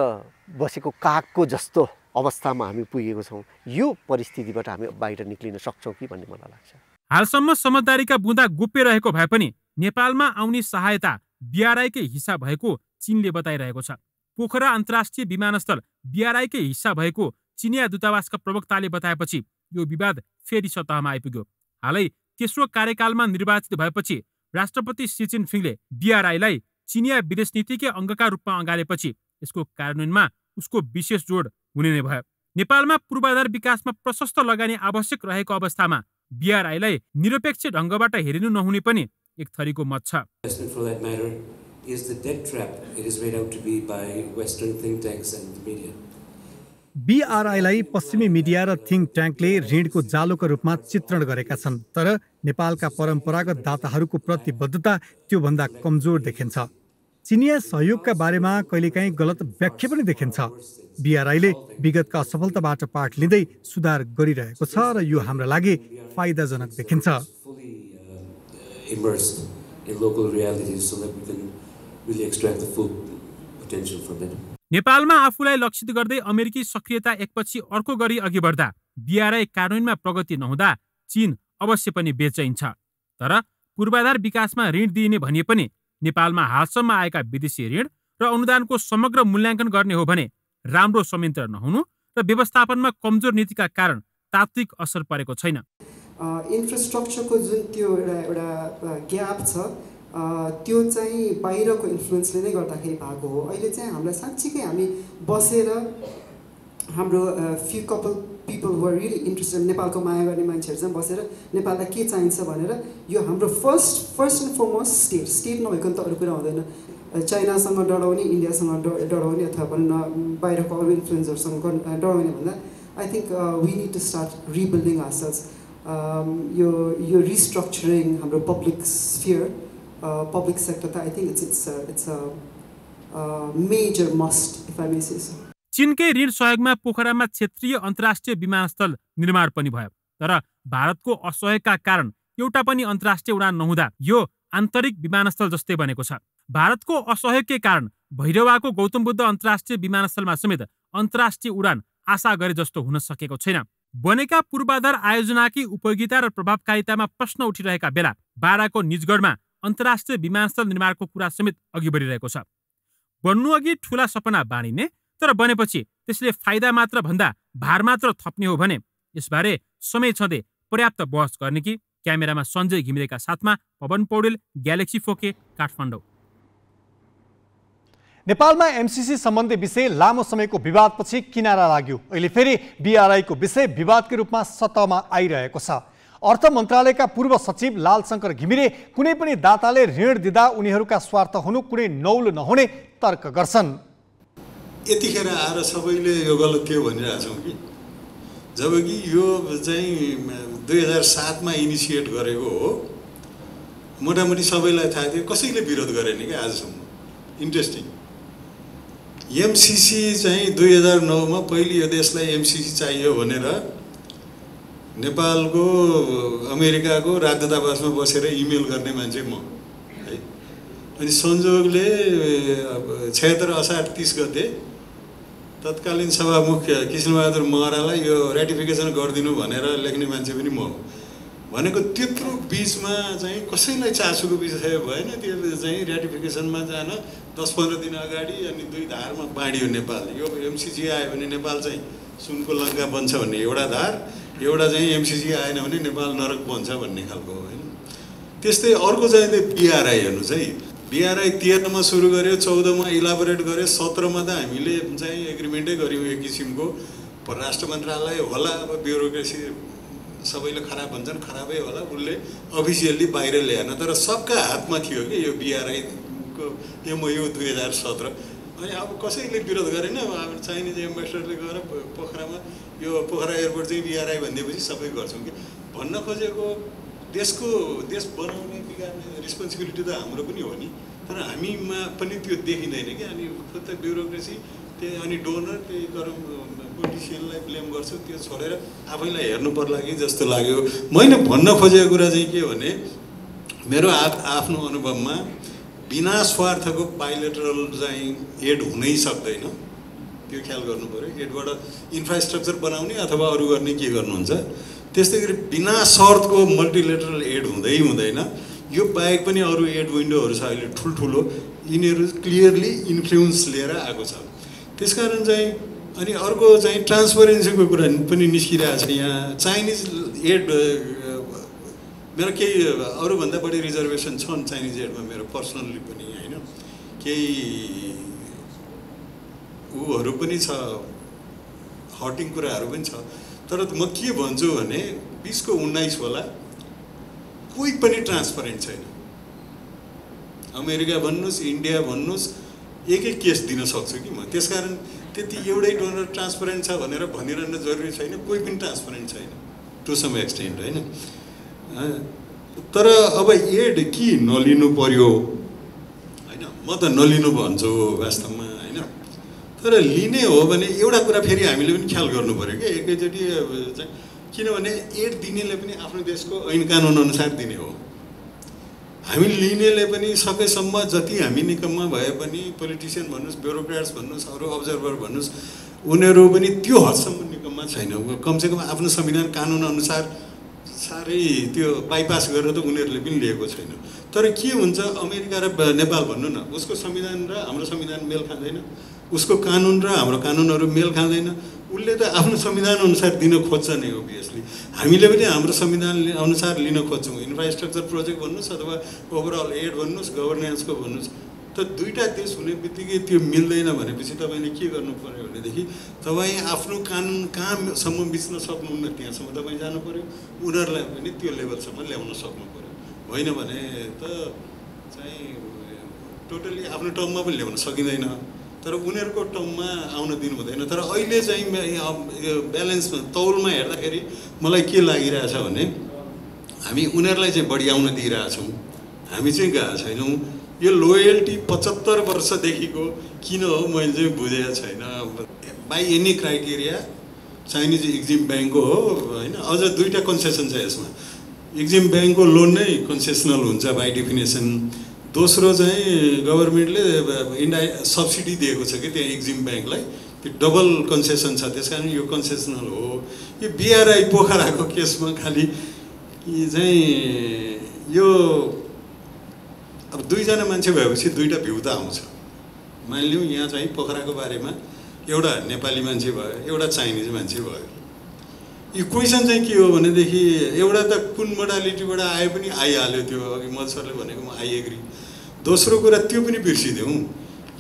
बसेको कागको जस्तो अवस्थामा हामी पुगेको छौँ। यो परिस्थितिबाट हामी बाहिर निक्लिन सक्छौँ कि भन्ने मलाई लाग्छ। हालसम्म समझदारीका बुँदा गोप्य रहेको भए पनि नेपालमा आउने सहायता BRI-कै हिस्सा भएको चीनले बताइरहेको छ। पोखरा अन्तर्राष्ट्रिय विमानस्थल BRI-कै हिस्सा भएको चिनिया दूतावासका प्रवक्ताले बताएपछि यो विवाद फेरि सतहमा आइपुग्यो। हालै तेस्रो कार्यकालमा निर्वाचित भएपछि राष्ट्रपति सी जिनपिङले BRI-लाई चिनिया विदेश नीतिकै अङ्गका रूपमा अँगालेपछि यसको कार्यान्वयनमा उसको विशेष जोड हुने नै भयो। नेपालमा पूर्वाधार विकासमा प्रशस्त लगानी आवश्यक रहेको अवस्थामा BRI-लाई निरपेक्ष ढङ्गबाट हेरिनु नहुने पनि एक थरीको मत छ। BRI-लाई पश्चिमी मिडिया र थिङ्क ट्याङ्कले ऋणको जालोका रूपमा चित्रण गरेका छन्, तर नेपालका परम्परागत दाताहरूको प्रतिबद्धता त्योभन्दा कमजोर देखिन्छ। चिनिया सहयोगका बारेमा कहिलेकाहीँ गलत व्याख्या पनि देखिन्छ। BRI-ले विगतका असफलताबाट पाठ लिँदै सुधार गरिरहेको छ र यो हाम्रा लागि फाइदाजनक देखिन्छ। नेपालमा आफूलाई लक्षित गर्दै अमेरिकी सक्रियता एकपछि अर्को गरी अघि बढ्दा BRI कार्यान्वयनमा प्रगति नहुँदा चीन अवश्य पनि बेचैन छ। तर पूर्वाधार विकासमा ऋण दिइने भनिए पनि नेपालमा हालसम्म आएका विदेशी ऋण र अनुदानको समग्र मूल्याङ्कन गर्ने हो भने राम्रो संयन्त्र नहुनु र व्यवस्थापनमा कमजोर नीतिका कारण तात्विक असर परेको छैन। इन्फ्रास्ट्रक्चरको जुन त्यो एउटा ग्याप छ त्यो चाहिँ बाहिरको इन्फ्लुएन्सले नै गर्दाखेरि भएको हो। अहिले चाहिँ हामीलाई साँच्चीकै हामी बसेर हाम्रो few couple people were really interested नेपालको माया गर्ने मान्छेहरू चाहिँ बसेर नेपाललाई के चाहिन्छ भनेर यो हाम्रो फर्स्ट एन्ड फरमोस्ट स्टेट नभइकन त अरू कुरा हुँदैन। चाइनासँग डराउने, इन्डियासँग डराउने अथवा भन्न बाहिरको अरू इन्फ्लुएन्सरसँग डराउने भन्दा I think we need to start rebuilding ourselves. यो रिस्ट्रक्चरिङ हाम्रो पब्लिक स्फियर, पब्लिक सेक्टर त I think it's a major must if I may say so. चीनकै ऋण सहयोगमा पोखरामा क्षेत्रीय अन्तर्राष्ट्रिय विमानस्थल निर्माण पनि भयो, तर भारतको असहयोगका कारण एउटा पनि अन्तर्राष्ट्रिय उडान नहुँदा यो आन्तरिक विमानस्थल जस्तै बनेको छ। भारतको असहयोगकै कारण भैरवाको गौतम बुद्ध अन्तर्राष्ट्रिय विमानस्थलमा समेत अन्तर्राष्ट्रिय उडान आशा गरे जस्तो हुन सकेको छैन। बनेका पूर्वाधार आयोजनाकी उपयोगिता र प्रभावकारितामा प्रश्न उठिरहेका बेला बाराको निजगढमा अन्तर्राष्ट्रिय विमानस्थल निर्माणको कुरा समेत अघि बढिरहेको छ। बन्नु अघि ठूला सपना बाँडिने, तर बनेपछि त्यसले फाइदा मात्र भन्दा भार मात्र थप्ने हो भने यसबारे समय छँदै पर्याप्त बहस गर्ने कि। क्यामेरामा सञ्जय घिमिरेका साथमा पवन पौडेल, ग्यालेक्सी 4K, काठमाडौँ। नेपालमा MCC सम्बन्धी विषय लामो समयको विवादपछि किनारा लाग्यो। अहिले फेरि BRI को विषय विवादकै रूपमा सतहमा आइरहेको छ। अर्थ मन्त्रालयका पूर्व सचिव लालशङ्कर घिमिरे कुनै पनि दाताले ऋण दिँदा उनीहरूका स्वार्थ हुनु कुनै नौलो नहुने तर्क गर्छन्। यतिखेर आएर सबैले यो गलत के भनिरहेछौँ कि जबकि यो चाहिँ 2007 मा इनिसिएट गरेको हो, मोटामोटी सबैलाई थाहा थियो, कसैले विरोध गरेन कि आजसम्म। इन्ट्रेस्टिङ। MCC चाहिँ 2009 मा पहिले यो देशलाई MCC चाहियो भनेर नेपालको अमेरिकाको राजदूतावासमा बसेर इमेल गर्ने मान्छे म है। अनि संयोगले 76 असार 30 गते तत्कालीन सभामुख कृष्णबहादुर महरालाई यो रेटिफिकेसन गरिदिनु भनेर लेख्ने मान्छे पनि म हो। भनेको त्यत्रो बिचमा चाहिँ कसैलाई चासोको विषय भएन। त्यो चाहिँ रेटिफिकेसनमा जान 10-15 दिन अगाडि अनि 2 धारमा बाँडियो नेपाल। यो MCC आयो भने नेपाल चाहिँ सुनको लङ्का बन्छ भन्ने एउटा धार, एउटा चाहिँ MCC आएन भने नेपाल नरक बन्छ भन्ने खालको होइन। त्यस्तै अर्को चाहिँ BRI हेर्नुहोस् है, BRI 13 मा सुरु गर्यो, 14 मा इलाबोरेट गर्यो, 17 मा त हामीले चाहिँ एग्रिमेन्टै गर्यौँ एक किसिमको। परराष्ट्र मन्त्रालय होला, अब ब्युरोक्रेसी सबैले खराब भन्छन्, खराबै होला, उसले अफिसियल्ली बाहिर ल्याएन, तर सबका हातमा थियो कि यो BRI को MOU 2017। अनि अब कसैले विरोध गरेन। अब चाइनिज एम्बेसडरले गएर पोखरामा यो पोखरा एयरपोर्ट चाहिँ BRI भनिदिएपछि सबै गर्छौँ कि भन्न खोजेको देश बनाउने बिगार्ने रेस्पोन्सिबिलिटी त हाम्रो पनि हो नि, तर हामीमा पनि त्यो देखिँदैन कि। अनि खुद ब्युरोक्रेसी त्यही, अनि डोनर त्यही गरौँ, पोलिटिसियनलाई ब्लेम गर्छु, त्यो छोडेर आफैलाई हेर्नु पर्ला कि जस्तो लाग्यो। मैले भन्न खोजेको कुरा चाहिँ के भने, मेरो आफ्नो अनुभवमा बिना स्वार्थको बाइलेटरल चाहिँ एड हुनै सक्दैन, त्यो ख्याल गर्नु पऱ्यो। एडबाट इन्फ्रास्ट्रक्चर बनाउने अथवा अरू गर्ने के गर्नुहुन्छ। त्यस्तै गरी बिना शर्तको मल्टिलेटरल एड हुँदैन। यो बाहेक पनि अरू एड विन्डोहरू छ अहिले ठुल्ठुलो, यिनीहरू क्लियरली इन्फ्लुएन्स लिएर आएको छ। त्यसकारण चाहिँ अनि अर्को चाहिँ ट्रान्सपरेन्सीको कुरा पनि निस्किरहेको छ यहाँ। चाइनिज एड मेरो केही अरूभन्दा बढी रिजर्भेसन छन् चाइनिज एडमा, मेरो पर्सनल्ली पनि होइन, केही ऊहरू पनि छ, हटिङ कुराहरू पनि छ। तर म के भन्छु भने 20 को 19 होला, कोही पनि ट्रान्सपरेन्ट छैन। अमेरिका भन्नुहोस्, इन्डिया भन्नुहोस्, एक केस दिन सक्छु कि म। त्यसकारण त्यति एउटै डोनर ट्रान्सपरेन्ट छ भनेर भनिरहन जरुरी छैन, कोही पनि ट्रान्सपरेन्ट छैन टु सम एक्सटेन्ट होइन। तर अब एड कि नलिनु पर्यो होइन, म त नलिनु भन्छु वास्तवमा होइन। तर लिने हो भने एउटा कुरा फेरि हामीले पनि ख्याल गर्नु पर्यो क्या एकैचोटि चाहिँ, किनभने एड दिनेले पनि आफ्नो देशको ऐन कानुन अनुसार दिने हो। हामी लिनेले पनि सकेसम्म जति हामी निकममा भए पनि, पोलिटिसियन भन्नुहोस्, ब्युरोक्राट्स भन्नुहोस्, अरू अब्जर्भर भन्नुहोस्, उनीहरू पनि त्यो हदसम्म निकममा छैन। कमसेकम आफ्नो संविधान कानुन अनुसार साह्रै त्यो बाइपास गरेर त उनीहरूले पनि लिएको छैन। तर के हुन्छ, अमेरिका र नेपाल भन्नु न, उसको संविधान र हाम्रो संविधान मेल खाँदैन, उसको कानुन र हाम्रो कानुनहरू मेल खाँदैन। उसले त आफ्नो संविधान अनुसार दिन खोज्छ नै ओभियसली। हामीले पनि हाम्रो संविधान अनुसार लिन खोज्छौँ। इन्फ्रास्ट्रक्चर प्रोजेक्ट भन्नुहोस् अथवा ओभरअल एड भन्नुहोस्, गभर्नेन्सको भन्नुहोस्। त दुईटा देश हुने बित्तिकै त्यो मिल्दैन भनेपछि तपाईँले के गर्नु पर्यो भनेदेखि, तपाईँ आफ्नो कानुन कहाँसम्म बिच्न सक्नुहुन्न त्यहाँसम्म तपाईँ जानु पर्यो, उनीहरूलाई पनि त्यो लेभलसम्म ल्याउन सक्नु पर्यो। होइन भने त चाहिँ टोटल्ली आफ्नो टर्ममा पनि ल्याउन सकिँदैन, तर उनीहरूको टर्ममा आउन दिनु हुँदैन। तर अहिले चाहिँ ब्यालेन्स तौलमा हेर्दाखेरि मलाई के लागिरहेछ भने, हामी उनीहरूलाई चाहिँ बढी आउन दिइरहेछौँ, हामी चाहिँ गएको छैनौँ। यो लोयल्टी 75 वर्षदेखिको किन हो मैले चाहिँ बुझेको छैन। By any criteria Chinese Exim ब्याङ्कको हो होइन। अझ दुईवटा कन्सेसन छ यसमा, एक्जिम ब्याङ्कको लोन नै कन्सेसनल हुन्छ बाई डेफिनेसन। दोस्रो चाहिँ गभर्मेन्टले सब्सिडी दिएको छ कि त्यहाँ एक्जिम ब्याङ्कलाई, त्यो डबल कन्सेसन छ, त्यस कारण यो कन्सेसनल हो। यो BRI पोखराको केसमा खालि चाहिँ यो अब दुईजना मान्छे भएपछि दुईवटा भ्यू त आउँछ। मानिलिउँ यहाँ चाहिँ पोखराको बारेमा एउटा नेपाली मान्छे भयो, एउटा चाइनिज मान्छे भयो। यो क्वेसन चाहिँ के हो भनेदेखि, एउटा त कुन मोडालिटीबाट आए पनि आइहाल्यो, त्यो अघि मल सरले भनेको म आई एग्री। दोस्रो कुरा त्यो पनि बिर्सिदेऊ,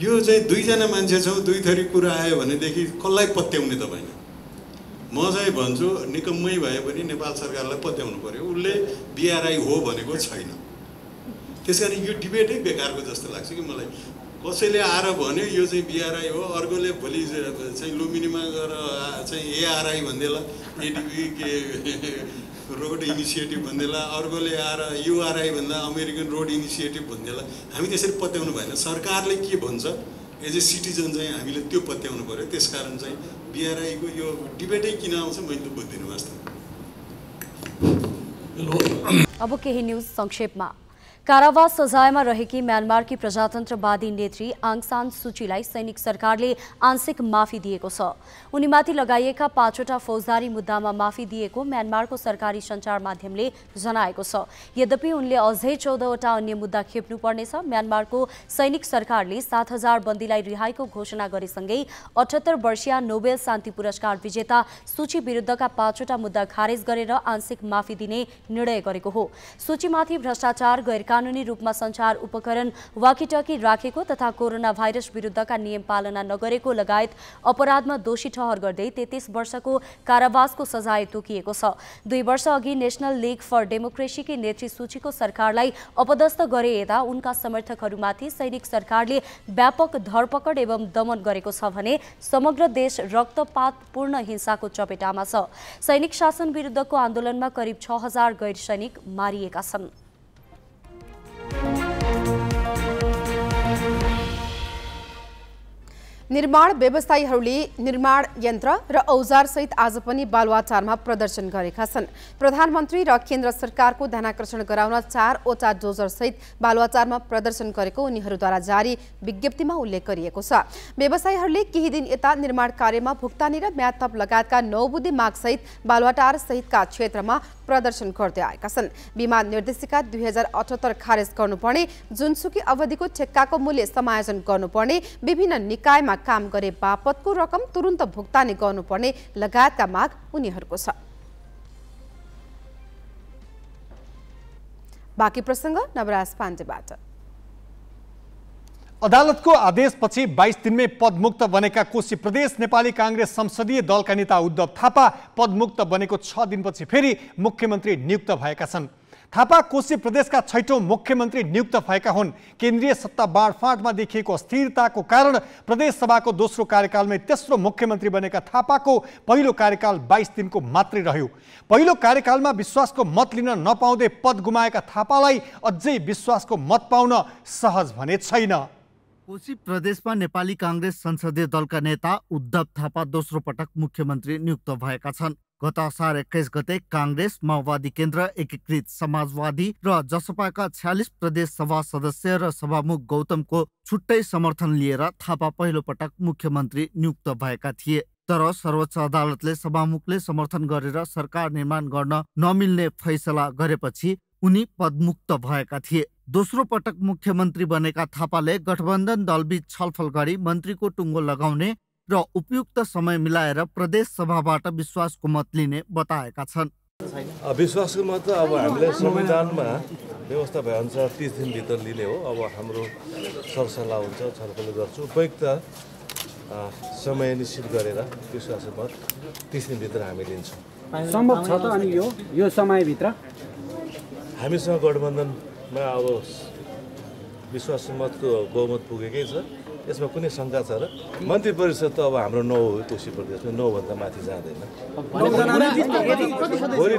यो चाहिँ दुईजना मान्छे छौँ, दुई थरी कुरा आयो भनेदेखि कसलाई पत्याउने तपाईँले? म चाहिँ भन्छु निकम्मै भए पनि नेपाल सरकारलाई पत्याउनु पर्यो, उसले BRI हो भनेको छैन। त्यस कारण यो डिबेटै बेकारको जस्तो लाग्छ कि मलाई। कसैले आएर भन्यो यो चाहिँ BRI हो, अर्कोले भोलि चाहिँ लुम्बिनीमा गएर चाहिँ ARI भन्देला, ADB के रोड इनिसिएटिभ भन्देला, अर्कोले आएर URI भन्दा अमेरिकन रोड इनिसिएटिभ भन्देला। हामी त्यसरी पत्याउनु भएन। सरकारले के भन्छ एज ए सिटिजन चाहिँ हामीले त्यो पत्याउनु पर्यो। त्यसकारण चाहिँ BRI को यो डिबेटै किन आउँछ मैले त बुझ्दिनँ वास्तवमा। अब केही न्यूज संक्षेपमा। कारावास सजायमा रहेकी म्यानमारकी प्रजातन्त्रवादी नेत्री आङ सान सुचीलाई सैनिक सरकारले आंशिक माफी दिएको छ। उनीमाथि लगाइएका 5वटा फौजदारी मुद्दामा माफी दिएको म्यानमारको सरकारी सञ्चार माध्यमले जनाएको छ। यद्यपि उनले अझै 14वटा अन्य मुद्दा खेप्नुपर्नेछ। म्यानमारको सैनिक सरकारले 7000 बन्दीलाई रिहाईको घोषणा गरेसँगै 78 वर्षीय नोबेल शान्ति पुरस्कार विजेता सुची विरुद्धका 5वटा मुद्दा खारेज गरेर आंशिक माफी दिने निर्णय गरेको हो। सुचीमाथि भ्रष्टाचार, गैरकानूनी बेकानुनी रूपमा सञ्चार उपकरण वाकीटकी राखेको तथा कोरोना भाइरस विरुद्धका नियम पालना नगरेको लगायत अपराधमा दोषी ठहर गर्दै 33 वर्षको कारावासको सजाय तोकिएको छ। 2 वर्ष अघि नेशनल लीग फर डेमोक्रेसीकी नेत्री सूचीको सरकारलाई अपदस्थ गरे यता उनका समर्थकहरूमाथि सैनिक सरकारले व्यापक धरपकड एवं दमन गरेको छ भने समग्र देश रक्तपातपूर्ण हिंसाको चपेटामा छ। सैनिक शासन विरुद्धको आन्दोलनमा करिब 6000 गैर सैनिक मारिएका छन्। निर्माण व्यवसायीहरूले निर्माण यन्त्र र औजारसहित आज पनि बालुवाटारमा प्रदर्शन गरेका छन्। प्रधानमन्त्री र केन्द्र सरकारको ध्यानाकर्षण गराउन 4वटा डोजरसहित बालुवाटारमा प्रदर्शन गरेको उनीहरूद्वारा जारी विज्ञप्तिमा उल्लेख गरिएको छ। व्यवसायीहरूले केही दिन यता निर्माण कार्यमा भुक्तानी र म्याद थप लगायतका 9 बुँदे मागसहित बालुवाटार सहितका क्षेत्रमा प्रदर्शन गर्दै आएका छन्। बीमा निर्देशिका 2078 खारेज गर्नुपर्ने, जुनसुकी अवधिको ठेक्काको मूल्य समायोजन गर्नुपर्ने, विभिन्न निकायमा काम गरे बापतको रकम तुरुन्त भुक्तानी गर्नुपर्ने लगायतका माग उनीहरूको छ। बाँकी प्रसङ्ग नवराज पाण्डेबाट। अदालतको आदेशपछि 22 दिनमै पदमुक्त बनेका कोशी प्रदेश नेपाली काङ्ग्रेस संसदीय दलका नेता उद्धव थापा पदमुक्त बनेको 6 दिनपछि फेरि मुख्यमन्त्री नियुक्त भएका छन्। थापा कोशी प्रदेशका 6औं मुख्यमन्त्री नियुक्त भएका हुन्। केन्द्रीय सत्ता बाँडफाँडमा देखिएको अस्थिरताको कारण प्रदेश सभाको दोस्रो कार्यकालमै तेस्रो मुख्यमन्त्री बनेका थापाको पहिलो कार्यकाल 22 दिनको मात्रै रह्यो। पहिलो कार्यकालमा विश्वासको मत लिन नपाउँदै पद गुमाएका थापालाई अझै विश्वासको मत पाउन सहज भने छैन। कोशी प्रदेशमा नेपाली काङ्ग्रेस संसदीय दलका नेता उद्धव थापा दोस्रो पटक मुख्यमन्त्री नियुक्त भएका छन्। गत असार 21 गते काङ्ग्रेस, माओवादी केन्द्र, एकीकृत समाजवादी र जसपाका 46 प्रदेश सभा सदस्य र सभामुख गौतमको छुट्टै समर्थन लिएर थापा पहिलो पटक मुख्यमन्त्री नियुक्त भएका थिए। तर सर्वोच्च अदालतले सभामुखले समर्थन गरेर सरकार निर्माण गर्न नमिल्ने फैसला गरेपछि उनी पदमुक्त भएका थिए। दोस्रो पटक मुख्यमन्त्री बनेका थापाले गठबन्धन दलबीच छलफल गरी मन्त्रीको टुङ्गो लगाउने र उपयुक्त समय मिलाएर प्रदेश सभाबाट विश्वासको मत लिने बताएका छन्। विश्वासको मत त अब हामीले संविधानमा व्यवस्था भएअनुसार 30 दिनभित्र लिने हो। अब हाम्रो सरसल्लाह हुन्छ, छलफल गर्छु, उपयुक्त समय निश्चित गरेर विश्वासको मत 30 दिनभित्र हामी लिन्छौँ। सम्भव छ त अनि यो समयभित्र हामीसँग गठबन्धनमा अब विश्वास मतको बहुमत पुगेकै छ। यसमा कुनै शङ्का छ र? मन्त्री परिषद त अब हाम्रो 9 हो कोशी प्रदेशमा, 9 भन्दा माथि जाँदैन।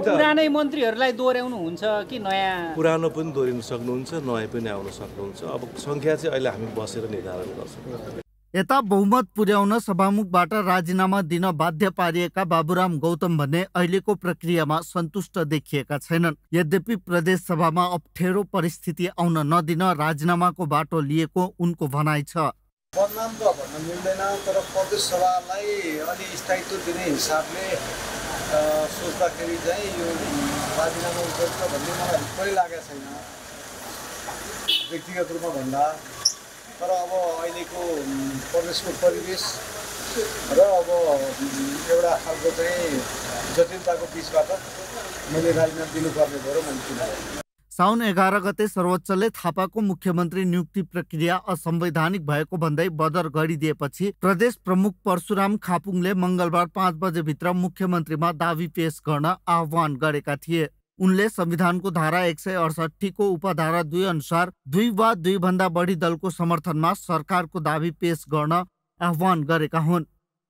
पुरानै मन्त्रीहरूलाई दोहोऱ्याउनु हुन्छ कि नयाँ? पुरानो पनि दोहोरिन सक्नुहुन्छ, नयाँ पनि आउन सक्नुहुन्छ। अब सङ्ख्या चाहिँ अहिले हामी बसेर निर्धारण गर्छौँ। यता बहुमत पुर्याउन सभामुखबाट राजीनामा दिन बाध्य पारिएका बाबुराम गौतम भने अहिलेको प्रक्रियामा सन्तुष्ट देखिएका छैनन्। यद्यपि प्रदेश सभामा अप्ठ्यारो परिस्थिति आउन नदिन राजीनामाको बाटो लिएको उनको भनाइ छ। बदनाम त भन्न मिल्दैन, तर प्रदेश सभालाई अलि स्थायित्व दिने हिसाबले सोच्दाखेरि चाहिँ यो राजीनामा उपयुक्त भन्ने मलाई कोही लागेको छैन व्यक्तिगत रूपमा भन्दा। तर अब अहिलेको प्रदेशको परिवेश र अब एउटा खालको चाहिँ जटिलताको बिचबाट मैले राजीनामा दिनुपर्ने भयो र मैले चुनाव। साउन 11 गते सर्वोच्चले थापाको मुख्यमन्त्री नियुक्ति प्रक्रिया असंवैधानिक भएको भन्दै बदर गरिदिएपछि प्रदेश प्रमुख परशुराम खापुङले मंगलबार 5 बजेभित्र मुख्यमन्त्रीमा दावी पेश गर्न आह्वान गरेका थिए। उनले संविधानको धारा 168 को उपधारा 2 अनुसार 2 वा 2 भन्दा बढी दलको समर्थनमा सरकारको दावी पेश गर्न आह्वान गरेका हुन्।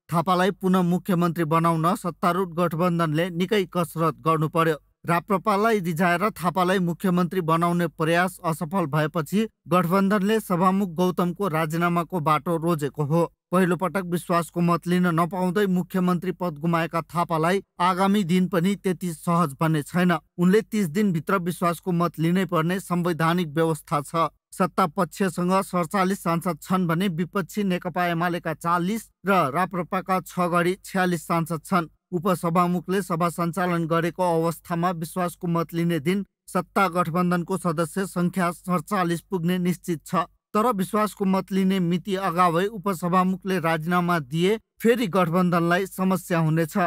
थापालाई पुनः मुख्यमन्त्री बनाउन सत्तारूढ गठबन्धनले निकै कसरत गर्नु पर्यो। राप्रपालाई रिझाएर थापालाई मुख्यमन्त्री बनाउने प्रयास असफल भएपछि गठबन्धनले सभामुख गौतमको राजीनामाको बाटो रोजेको हो। पहिलो पटक विश्वासको मत लिन नपाउँदै मुख्यमन्त्री पद गुमाएका थापालाई आगामी दिन पनि त्यति सहज बन्ने छैन। उनले 30 दिनभित्र विश्वासको मत लिनै पर्ने संवैधानिक व्यवस्था छ। सत्ता पक्षसँग 47 सांसद छन् भने विपक्षी नेकपा एमालेका 40 र राप्रपाका 6 गरी 46 सांसद छन्। उपसभामुखले सभा सञ्चालन गरेको अवस्थामा विश्वासको मत लिने दिन सत्ता गठबन्धनको सदस्य संख्या 47 पुग्ने निश्चित छ। तर विश्वासको मत लिने मिति अगावै उपसभामुखले राजीनामा दिए फेरि गठबन्धनलाई समस्या हुनेछ।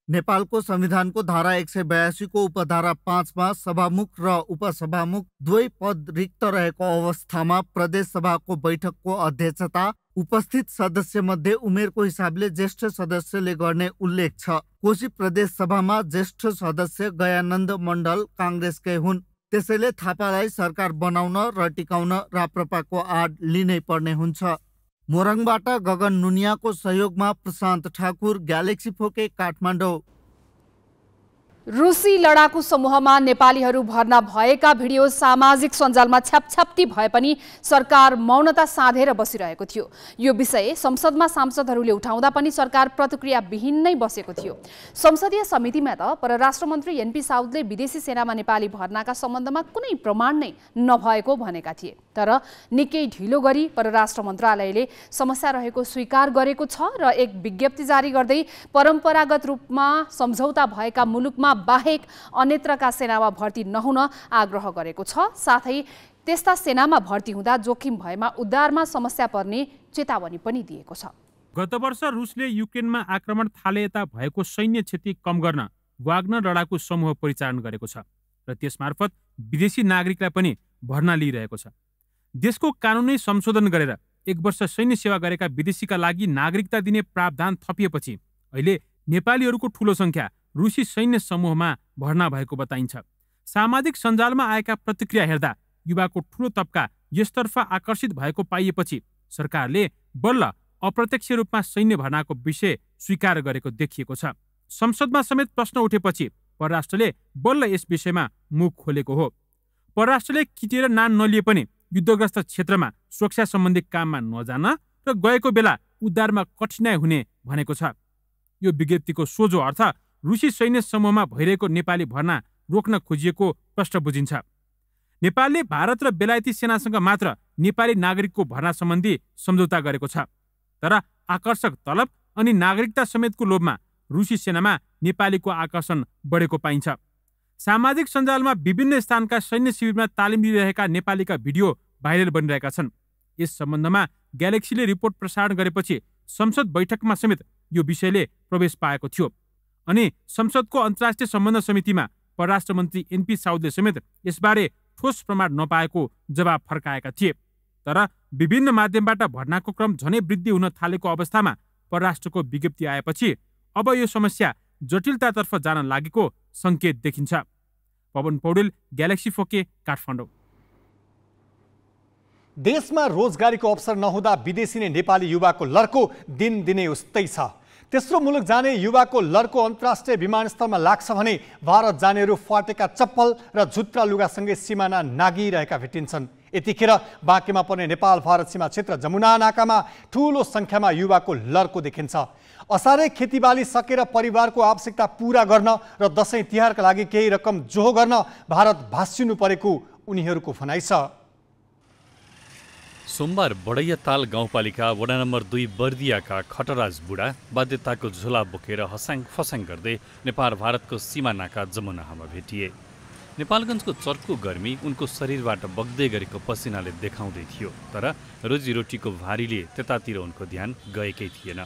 नेपालको संविधानको धारा 182 को उपधारा 5 मा सभामुख र उपसभामुख दुवै पद रिक्त रहेको अवस्थामा प्रदेश सभाको बैठकको अध्यक्षता उपस्थित सदस्य मध्ये उमेरको हिसाबले ज्येष्ठ सदस्यले गर्ने उल्लेख छ। कोशी प्रदेश सभामा ज्येष्ठ सदस्य गयानन्द मण्डल काङ्ग्रेसकै हुन्। त्यसैले थापालाई सरकार बनाउन र टिकाउन राप्रपाको आड लिनै पर्ने हुन्छ। मोरङबाट गगन नुनियाको सहयोगमा प्रशान्त ठाकुर, ग्यालेक्सी फोके, काठमाडौँ। रुसी लडाकु समूहमा नेपालीहरू भर्ना भएका भिडियो सामाजिक सञ्जालमा छ्यापछ्याप्ती भए पनि सरकार मौनता साधेर बसिरहेको थियो। यो विषय संसदमा सांसदहरूले उठाउँदा पनि सरकार प्रतिक्रियाविहीन नै बसेको थियो। संसदीय समितिमा त परराष्ट्र मन्त्री एनपी साउदले विदेशी सेनामा नेपाली भर्नाका सम्बन्धमा कुनै प्रमाण नै नभएको भनेका थिए। तर निकै ढिलो गरी परराष्ट्र मन्त्रालयले समस्या रहेको स्वीकार गरेको छ र एक विज्ञप्ति जारी गर्दै परम्परागत रूपमा सम्झौता भएका मुलुकमा बाहेक अन्यत्रका सेनामा भर्ती नहुन आग्रह गरेको छ। साथै त्यस्ता सेनामा भर्ती हुँदा जोखिम भएमा उद्धारमा समस्या पर्ने चेतावनी पनि दिएको छ। गत वर्ष रुसले युक्रेनमा आक्रमण थालेता भएको सैन्य क्षति कम गर्न वाग्नर लडाकु समूह परिचालन गरेको छ र त्यसमार्फत विदेशी नागरिकलाई पनि भर्ना लिइरहेको छ। देशको कानुनै संशोधन गरेर 1 वर्ष सैन्य सेवा गरेका विदेशीका लागि नागरिकता दिने प्रावधान थपिएपछि अहिले नेपालीहरूको ठूलो संख्या रुसी सैन्य समूहमा भर्ना भएको बताइन्छ। सामाजिक सञ्जालमा आएका प्रतिक्रिया हेर्दा युवाको ठूलो तबका यसतर्फ आकर्षित भएको पाइएपछि सरकारले बल्ल अप्रत्यक्ष रूपमा सैन्य भर्नाको विषय स्वीकार गरेको देखिएको छ। संसदमा समेत प्रश्न उठेपछि परराष्ट्रले बल्ल यस विषयमा मुख खोलेको हो। परराष्ट्रले खिचेर नाम नलिए पनि युद्धग्रस्त क्षेत्रमा सुरक्षा सम्बन्धी काममा नजान र गएको बेला उद्धारमा कठिनाइ हुने भनेको छ। यो विज्ञप्तिको सोझो अर्थ रुसी सैन्य समूहमा भइरहेको नेपाली भर्ना रोक्न खोजिएको प्रश्न बुझिन्छ। नेपालले भारत र बेलायती सेनासँग मात्र नेपाली नागरिकको भर्ना सम्बन्धी सम्झौता गरेको छ। तर आकर्षक तलब अनि नागरिकता समेतको लोभमा रुसी सेनामा नेपालीको आकर्षण बढेको पाइन्छ। सामाजिक सञ्जालमा विभिन्न स्थानका सैन्य शिविरमा तालिम लिइरहेका नेपालीका भिडियो भाइरल बनिरहेका छन्। यस सम्बन्धमा ग्यालेक्सीले रिपोर्ट प्रसारण गरेपछि संसद बैठकमा समेत यो विषयले प्रवेश पाएको थियो अनि संसदको अन्तर्राष्ट्रिय सम्बन्ध समितिमा परराष्ट्र मन्त्री एनपी साउदले समेत यसबारे ठोस प्रमाण नपाएको जवाब फर्काएका थिए। तर विभिन्न माध्यमबाट भर्नाको क्रम झनै वृद्धि हुन थालेको अवस्थामा परराष्ट्रको विज्ञप्ति आएपछि अब यो समस्या जटिलतातर्फ जान लागेको संकेत देखिन्छ। पवन पौडेल, ग्यालेक्सी फोके, काठमाडौँ। देशमा रोजगारीको अवसर नहुँदा विदेशी नै नेपाली युवाको लर्को दिनदिनै उस्तै छ। तेस्रो मुलुक जाने युवाको लर्को अन्तर्राष्ट्रिय विमानस्थलमा लाग्छ भने भारत जानेहरू फाटेका चप्पल र झुत्रा लुगासँगै सिमाना नागिरहेका भेटिन्छन्। यतिखेर बाँकीमा पर्ने नेपाल भारत सीमा क्षेत्र जमुना नाकामा ठूलो संख्यामा युवाको लर्को देखिन्छ। असारे खेतीबाली सकेर परिवारको आवश्यकता पूरा गर्न र दशैं तिहारका लागि केही रकम जोहो गर्न भारत भासिनु परेको उनीहरूको भनाइ छ। सोमबार बडैयाताल गाउँपालिका वडा नम्बर 2 बर्दियाका खटराज बुढा बाध्यताको झोला बोकेर हसाङ फसाङ गर्दै नेपाल भारतको सीमा नाका जमुनामा भेटिए। नेपालगञ्जको चर्को गर्मी उनको शरीरबाट बग्दै गरेको पसिनाले देखाउँदै थियो। तर रोजीरोटीको भारीले त्यतातिर उनको ध्यान गएकै थिएन।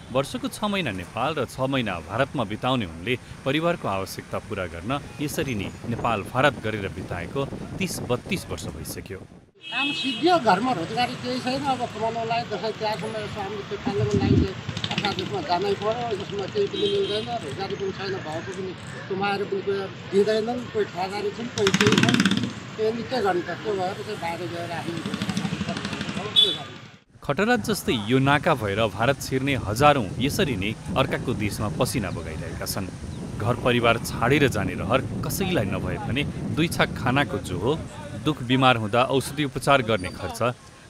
वर्षको 6 महिना नेपाल र 6 महिना भारतमा बिताउने उनले परिवारको आवश्यकता पूरा गर्न यसरी नै नेपाल भारत गरेर बिताएको 30-32 वर्ष भइसक्यो। काम सिद्धियो, घरमा रोजगारी केही छैन। अब कमाउनलाई दसैँ तिहारसम्म यसो हामीले त्यो पाल्नको लागि अर्का देशमा जानै पर्यो। यसमा केही पनि मिल्दैन, रोजगारी पनि छैन, भाउको पनि कमाएर पनि कोही दिँदैनन्, कोही ठगारी छन्, कोही केही छन्। त्यो के गर्नु त, त्यो भएर चाहिँ बाहिर गएर आफ्नो खटराज जस्तै यो नाका भएर भारत छिर्ने हजारौं यसरी नै अर्काको देशमा पसिना बगाइरहेका छन्। घर परिवार छाडेर जाने रहर कसैलाई नभए पनि 2 छाक खानाको जोहो, दुख बिमार हुँदा औषधि उपचार गर्ने खर्च,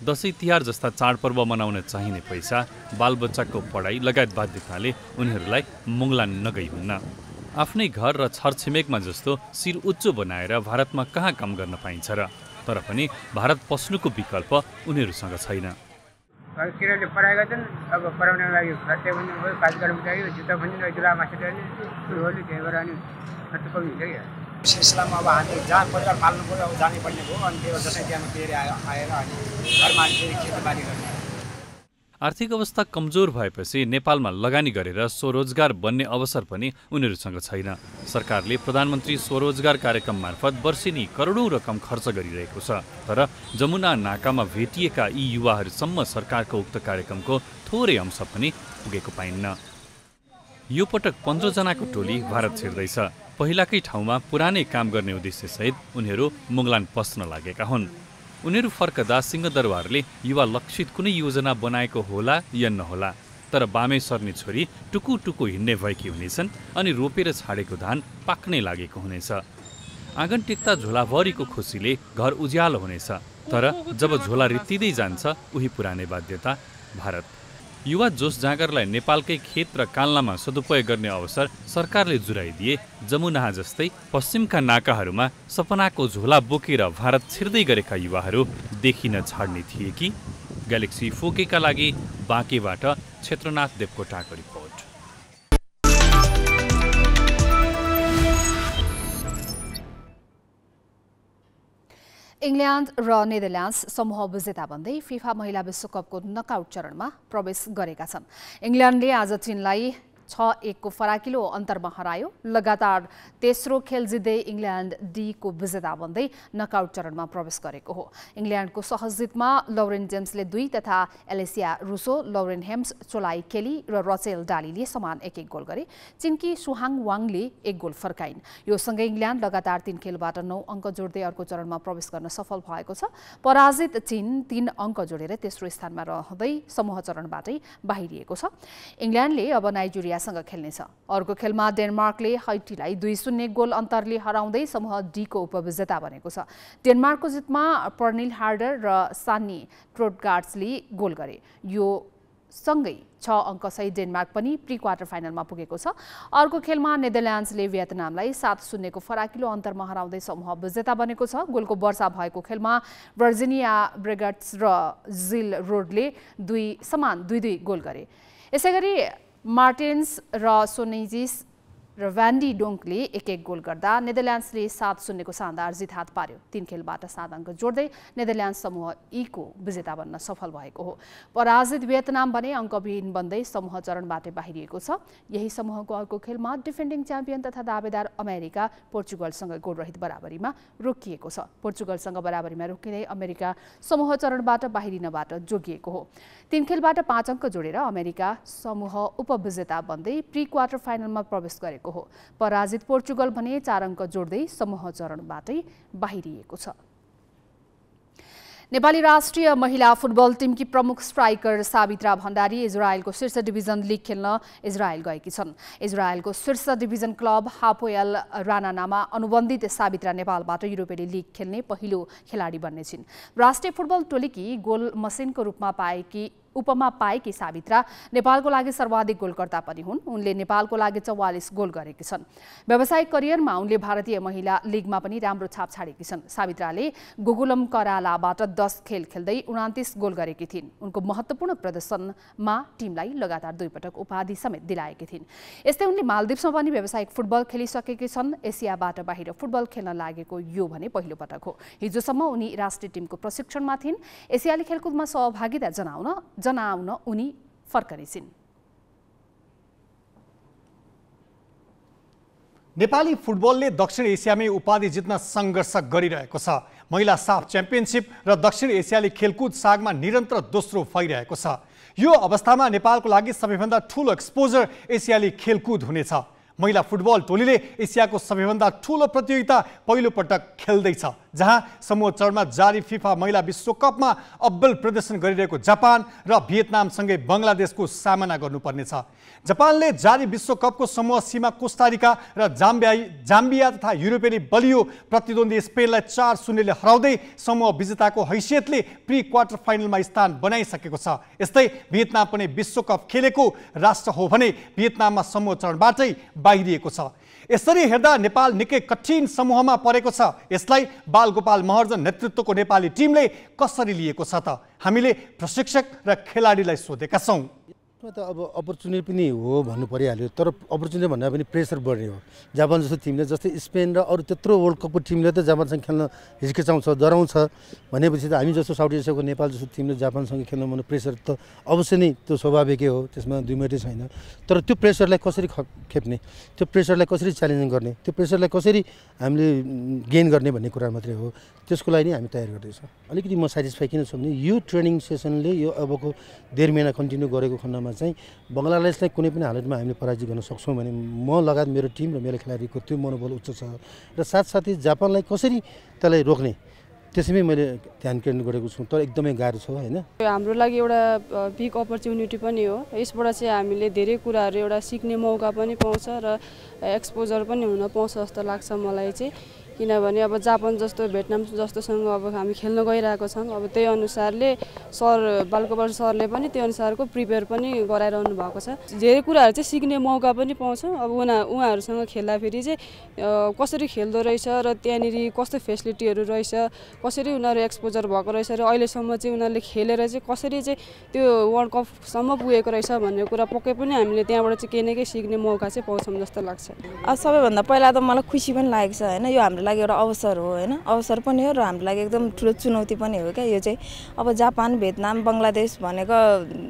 दशैं तिहार जस्ता चाडपर्व मनाउन चाहिने पैसा, बालबच्चाको पढाइ लगायत बाध्यताले उनीहरूलाई मुङ्लान नगइहुन्न। आफ्नै घर र छरछिमेकमा जस्तो शिर उच्चो बनाएर भारतमा कहाँ काम गर्न पाइन्छ र? तर पनि भारत पस्नुको विकल्प उनीहरूसँग छैन। किनले पढाइ गर्छन्, अब पढाउनको लागि खर्च पनि भयो, काज गर्नु चाहियो, जुत्ता पनि जुला मासु चाहिने होली त्यही भएर अनि खर्च कमी हुन्छ क्या। सिलसिलामा अब हामी जहाँ परिवार पाल्नु पऱ्यो, अब जानै पर्ने भयो। अनि त्यो दसैँ तिहारमा फेरि आएर अनि घरमा फेरि खेतीबाली गर्ने। आर्थिक अवस्था कमजोर भएपछि नेपालमा लगानी गरेर स्वरोजगार बन्ने अवसर पनि उनीहरूसँग छैन। सरकारले प्रधानमन्त्री स्वरोजगार कार्यक्रम मार्फत वर्षेनी करोडौं रकम खर्च गरिरहेको छ। तर जमुना नाकामा भेटिएका यी युवाहरूसम्म सरकारको उक्त कार्यक्रमको थोरै अंश पनि पुगेको पाइन्न। यो पटक 15 जनाको टोली भारत छिर्दैछ। पहिलाकै ठाउँमा पुरानै काम गर्ने उद्देश्यसहित उनीहरू मुगलान पस्न लागेका हुन्। उनीहरू फर्कदा सिंहदरबारले युवा लक्षित कुनै योजना बनाएको होला या नहोला, तर बामे सर्ने छोरी टुकु टुकु हिँड्ने भएकी हुनेछन् अनि रोपेर छाडेको धान पाक्नै लागेको हुनेछ। आँगन टेक्दा झोलाभरिको खुसीले घर उज्यालो हुनेछ, तर जब झोला रित्तिँदै जान्छ उही पुरानै बाध्यता भारत। युवा जोस जाँगरलाई नेपालकै खेत र कान्लामा सदुपयोग गर्ने अवसर सरकारले जुराइदिए जमुना जस्तै पश्चिमका नाकाहरूमा सपनाको झोला बोकेर भारत छिर्दै गरेका युवाहरू देखिन छाड्ने थिए कि? ग्यालेक्सी 4Kका लागि बाँकेबाट क्षेत्रनाथ देवकोटाको रिपोर्ट। इङ्ल्यान्ड र नेदरल्यान्ड्स समूह विजेता बन्दै फिफा महिला विश्वकपको नकआउट चरणमा प्रवेश गरेका छन्। इङ्ल्यान्डले आज चीनलाई 6-1 को फराकिलो अन्तरमा हरायो। लगातार तेस्रो खेल जित्दै इङ्ल्यान्ड डी को विजेता बन्दै नकआउट चरणमा प्रवेश गरेको हो। इङ्ल्यान्डको सहज जितमा लौरेन जेम्सले 2 तथा एलेसिया रुसो, लौरेन हेम्स, चोलाई केली र रचेल डालीले समान 1-1 गोल गरे। चीनकी सुहाङ वाङले 1 गोल फर्काइन्। यो सँगै इङ्ल्यान्ड लगातार 3 खेलबाट 9 अङ्क जोड्दै अर्को चरणमा प्रवेश गर्न सफल भएको छ। पराजित चीन 3 अङ्क जोडेर तेस्रो स्थानमा रहँदै समूह चरणबाटै बाहिरिएको छ। इङ्ल्यान्डले अब नाइजेरिया सँग खेल्नेछ। अर्को खेलमा डेनमार्कले हैटीलाई 2-0 गोल अन्तरले हराउँदै समूह डी को उपविजेता बनेको छ। डेनमार्कको जितमा पर्निल हार्डर र सान्नी ट्रोडगार्ड्सले गोल गरे। यो सँगै 6 अङ्कसहित डेनमार्क पनि प्री क्वार्टर फाइनलमा पुगेको छ। अर्को खेलमा नेदरल्यान्ड्सले भियतनामलाई 7-0 को फराकिलो अन्तरमा हराउँदै समूह विजेता बनेको छ। गोलको वर्षा भएको खेलमा भर्जिनिया ब्रेगट्स र जिल रोडले समान 2-2 गोल गरे। यसैगरी मार्टिन्स र सोनेजिस र भ्यान्डी डोङ्कले 1-1 गोल गर्दा नेदरल्यान्ड्सले 7-0 को शानदार जित हात पार्यो। 3 खेलबाट 7 अङ्क जोड्दै नेदरल्यान्ड्स समूह ई को विजेता बन्न सफल भएको हो। पराजित भियतनाम भने अङ्कविहीन बन्दै समूह चरणबाट बाहिरिएको छ। यही समूहको अर्को खेलमा डिफेन्डिङ च्याम्पियन तथा दावेदार अमेरिका पोर्चुगलसँग गोलरहित बराबरीमा रोकिएको छ। पोर्चुगलसँग बराबरीमा रोकिँदै अमेरिका समूह चरणबाट बाहिरिनबाट जोगिएको हो। 3 खेलबाट 5 अङ्क जोडेर अमेरिका समूह उपविजेता बन्दै प्री क्वार्टर फाइनलमा प्रवेश गरेको हो। पराजित पोर्चुगल भने 4 अङ्क जोड्दै समूह चरणबाटै बाहिरिएको छ। नेपाली राष्ट्रिय महिला फुटबल टिमकी प्रमुख स्ट्राइकर सावित्रा भण्डारी इजरायलको शीर्ष डिभिजन लिग खेल्न इजरायल गएकी छन्। इजरायलको शीर्ष डिभिजन क्लब हापोएल रानानामा अनुबन्धित सावित्रा नेपालबाट युरोपेली लिग खेल्ने पहिलो खेलाडी बन्ने छिन्। राष्ट्रिय फुटबल टोलीकी गोल मसिनको रूपमा उपमा पाएकी सावित्रा नेपालको लागि सर्वाधिक गोलकर्ता पनि हुन्। उनले नेपालको लागि 44 गोल गरेकी छन्। व्यावसायिक करियरमा उनले भारतीय महिला लिगमा पनि राम्रो छाप छाडेकी छन्। सावित्राले गोकुलम करालाबाट 10 खेल खेल्दै 29 गोल गरेकी थिइन्। उनको महत्त्वपूर्ण प्रदर्शनमा टिमलाई लगातार 2 पटक उपाधि समेत दिलाएकी थिइन्। यस्तै उनले मालदिप्समा पनि व्यावसायिक फुटबल खेलिसकेकी छन्। एसियाबाट बाहिर फुटबल खेल्न लागेको यो भने पहिलो पटक हो। हिजोसम्म उनी राष्ट्रिय टिमको प्रशिक्षणमा थिइन्। एसियाली खेलकुदमा सहभागिता जनाउन उनी फर्कनेछिन्। नेपाली फुटबलले दक्षिण एसियामै उपाधि जित्न सङ्घर्ष गरिरहेको छ। महिला साफ च्याम्पियनसिप र दक्षिण एसियाली खेलकुद सागमा निरन्तर दोस्रो भइरहेको छ। यो अवस्थामा नेपालको लागि सबैभन्दा ठूलो एक्सपोजर एसियाली खेलकुद हुनेछ। महिला फुटबल टोलीले एसियाको सबैभन्दा ठूलो प्रतियोगिता पहिलो पटक खेल्दैछ, जहाँ समूह चरणमा जारी फिफा महिला विश्वकपमा अब्बल प्रदर्शन गरिरहेको जापान र भियतनामसँगै बङ्गलादेशको सामना गर्नुपर्नेछ। जापानले जारी विश्वकपको समूह सीमा कोस्टारिका र जाम्बिया तथा युरोपेली बलियो प्रतिद्वन्दी स्पेनलाई 4-0 ले हराउँदै समूह विजेताको हैसियतले प्री क्वार्टर फाइनलमा स्थान बनाइसकेको छ। यस्तै भियतनाम पनि विश्वकप खेलेको राष्ट्र हो भने भियतनाममा समूह चरणबाटै बाहिरिएको छ। यसरी हेर्दा नेपाल निकै कठिन समूहमा परेको छ। यसलाई बालगोपाल महर्जन नेतृत्वको नेपाली टिमले कसरी लिएको छ त? हामीले प्रशिक्षक र खेलाडीलाई सोधेका छौँ। त अब अपर्च्युनिटी पनि हो भन्नु परिहाल्यो, तर अपर्च्युनिटी भन्दा पनि प्रेसर बढ्ने हो। जापान जस्तो टिमले, जस्तै स्पेन र अरू त्यत्रो वर्ल्ड कपको टिमले त जापानसँग खेल्न हिचकिचाउँछ, डराउँछ। भनेपछि त हामी जस्तो साउथ एसियाको नेपाल जस्तो टिमले जापानसँग खेल्नु मन प्रेसर त अवश्य नै त्यो स्वाभाविकै हो, त्यसमा दुई मिनटै छैन। तर त्यो प्रेसरलाई कसरी खेप्ने, त्यो प्रेसरलाई कसरी च्यालेन्जिङ गर्ने, त्यो प्रेसरलाई कसरी हामीले गेन गर्ने भन्ने कुरा मात्रै हो। त्यसको लागि नै हामी तयार गर्दैछौँ। अलिकति म सेटिस्फाई किन छु भने यो ट्रेनिङ सेसनले यो अबको 1.5 महिना कन्टिन्यू गरेको खण्डमा चाहिँ बङ्गलादेशलाई कुनै पनि हालतमा हामीले पराजित गर्न सक्छौँ भने म लगायत मेरो टिम र मेरो खेलाडीको त्यो मनोबल उच्च छ। र साथसाथै जापानलाई कसरी त्यसलाई रोक्ने त्यसैमै मैले ध्यान केन्द्रित गरेको छु। तर एकदमै गाह्रो छ होइन। हाम्रो लागि एउटा बिग अपर्च्युनिटी पनि हो। यसबाट चाहिँ हामीले धेरै कुराहरू एउटा सिक्ने मौका पनि पाउँछ र एक्सपोजर पनि हुन पाउँछ जस्तो लाग्छ मलाई चाहिँ। किनभने अब जापान जस्तो भियतनाम जस्तोसँग अब हामी खेल्न गइरहेको छौँ। अब त्यही अनुसारले सर बालकोवर सरले पनि त्यो अनुसारको प्रिपेयर पनि गराइरहनु भएको छ। धेरै कुराहरू चाहिँ सिक्ने मौका पनि पाउँछ। अब उहाँहरूसँग खेल्दाखेरि चाहिँ कसरी खेल्दो रहेछ र त्यहाँनिर कस्तो फेसिलिटीहरू रहेछ, कसरी उनीहरू एक्सपोजर भएको रहेछ र अहिलेसम्म चाहिँ उनीहरूले खेलेर चाहिँ कसरी चाहिँ त्यो वर्ल्ड कपसम्म पुगेको रहेछ भन्ने कुरा पक्कै पनि हामीले त्यहाँबाट चाहिँ केही न केही सिक्ने मौका चाहिँ पाउँछौँ जस्तो लाग्छ। सबैभन्दा पहिला त मलाई खुसी पनि लागेको छ होइन। यो हाम्रो लागि एउटा अवसर हो होइन, अवसर पनि हो र हाम्रो लागि एकदम ठुलो चुनौती पनि हो क्या यो चाहिँ। अब जापान भियतनाम बङ्गलादेश भनेको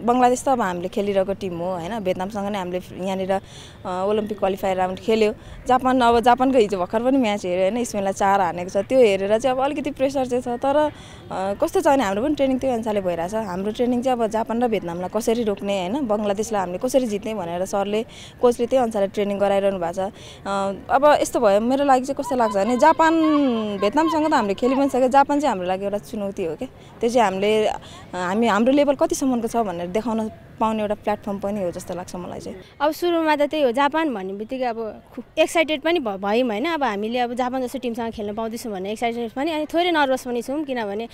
बङ्गलादेश त अब हामीले खेलिरहेको टिम हो होइन। भियतनामसँग नै हामीले यहाँनिर ओलम्पिक क्वालिफायर राउन्ड खेल्यो। अब जापानको हिजो भर्खर पनि म्याच हेऱ्यो होइन, इस्माइललाई 4 हानेको छ। त्यो हेरेर चाहिँ अब अलिकति प्रेसर चाहिँ छ। तर कस्तो छ भने हाम्रो पनि ट्रेनिङ त्यही अनुसारले भइरहेछ। हाम्रो ट्रेनिङ चाहिँ अब जापान र भियतनामलाई कसरी रोक्ने होइन, बङ्गलादेशलाई हामीले कसरी जित्ने भनेर सरले कोचले त्यही अनुसारले ट्रेनिङ गराइरहनु भएको छ। अब यस्तो भयो मेरो लागि चाहिँ कस्तो लाग्छ भने जापान भियतनामसँग त हामीले खेलि पनि सक्यो, जापान चाहिँ हाम्रो लागि एउटा चुनौती हो क्या। त्यो चाहिँ हाम्रो लेभल कतिसम्मको छ भनेर देखाउन पाउने एउटा प्लेटफर्म पनि हो जस्तो लाग्छ मलाई चाहिँ। अब सुरुमा त त्यही हो, जापान भन्ने बित्तिकै अब एक्साइटेड पनि भयौँ होइन। अब हामीले अब जापान जस्तो टिमसँग खेल्न पाउँदैछौँ भन्ने एक्साइटेड पनि, अनि थोरै नर्भस पनि छौँ। किनभने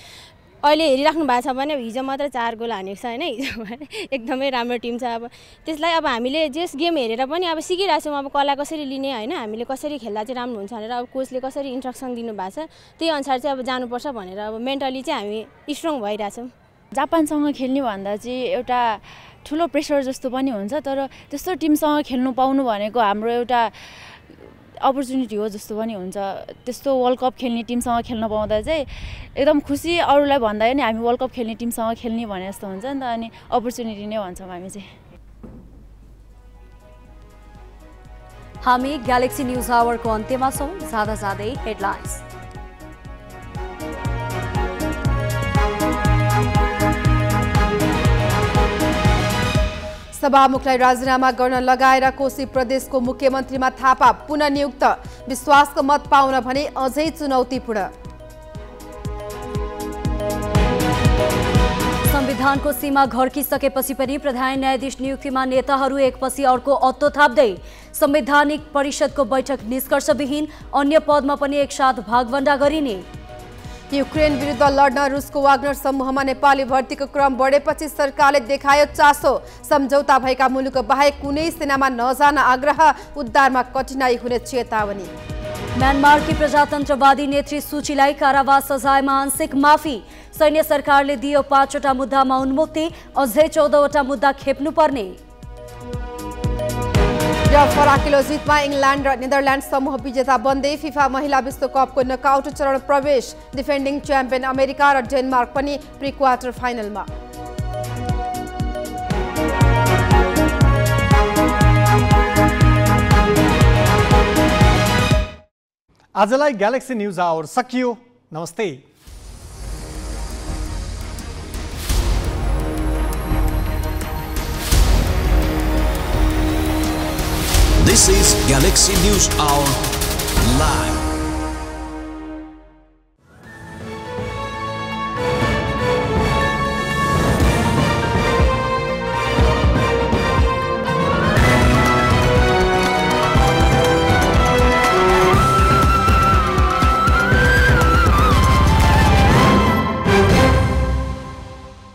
अहिले हेरिराख्नु भएको छ भने अब हिजो मात्र 4 गोल हानेको छ होइन। हिजो एकदमै राम्रो टिम छ। अब त्यसलाई अब हामीले जस गेम हेरेर पनि अब सिकिरहेको छौँ। अब कला कसरी लिने होइन, हामीले कसरी खेल्दा चाहिँ राम्रो हुन्छ भनेर अब कोचले कसरी इन्स्ट्रक्सन दिनुभएको छ त्यही अनुसार चाहिँ अब जानुपर्छ भनेर अब मेन्टली चाहिँ हामी स्ट्रङ भइरहेछौँ। जापानसँग खेल्ने भन्दा चाहिँ एउटा ठुलो प्रेसर जस्तो पनि हुन्छ। तर त्यस्तो टिमसँग खेल्नु पाउनु भनेको हाम्रो एउटा अपर्च्युनिटी हो जस्तो पनि हुन्छ। त्यस्तो वर्ल्ड कप खेल्ने टिमसँग खेल्न पाउँदा चाहिँ एकदम खुसी। अरूलाई भन्दा पनि हामी वर्ल्ड कप खेल्ने टिमसँग खेल्ने भने जस्तो हुन्छ नि त। अनि अपर्च्युनिटी नै भन्छौँ हामी चाहिँ। हामी ग्यालेक्सी न्युज आवरको अन्त्यमा छौँ। जाँदै हेडलाइन्स। सभामुखलाई राजीनामा गर्न लगाएर कोशी प्रदेशको मुख्यमन्त्रीमा थापा पुनः नियुक्त, विश्वासको मत पाउन भने अझै चुनौतीपूर्ण। संविधानको सीमा घर्किसकेपछि पनि प्रधान न्यायाधीश नियुक्तिमा नेताहरू एकपछि अर्को अत्तो थाप्दै संवैधानिक परिषदको बैठक निष्कर्षविहीन, अन्य पदमा पनि एकसाथ भागवण्डा गरिने। युक्रेन विरुद्ध लड्न रुसको वाग्नर समूहमा नेपाली भर्तीको क्रम बढेपछि सरकारले देखायो चासो, सम्झौता भएका मुलुक बाहेक कुनै सेनामा नजान आग्रह, उद्धारमा कठिनाई हुने चेतावनी। म्यानमारकी प्रजातन्त्रवादी नेत्री सूचीलाई कारावास सजायमा आंशिक माफी, सैन्य सरकारले दियो 5वटा मुद्दामा उन्मुक्ति, अझै 14वटा मुद्दा खेप्नुपर्ने। र फराकिलो जितमा इङ्ल्यान्ड र नेदरल्यान्ड समूह विजेता बन्दै फिफा महिला विश्वकपको नकआउट चरण प्रवेश, डिफेन्डिङ च्याम्पियन अमेरिका र डेनमार्क पनि प्री क्वार्टर फाइनलमा। आजलाई ग्यालेक्सी न्युज आवर सकियो। नमस्ते। This is Galaxy News Hour Live.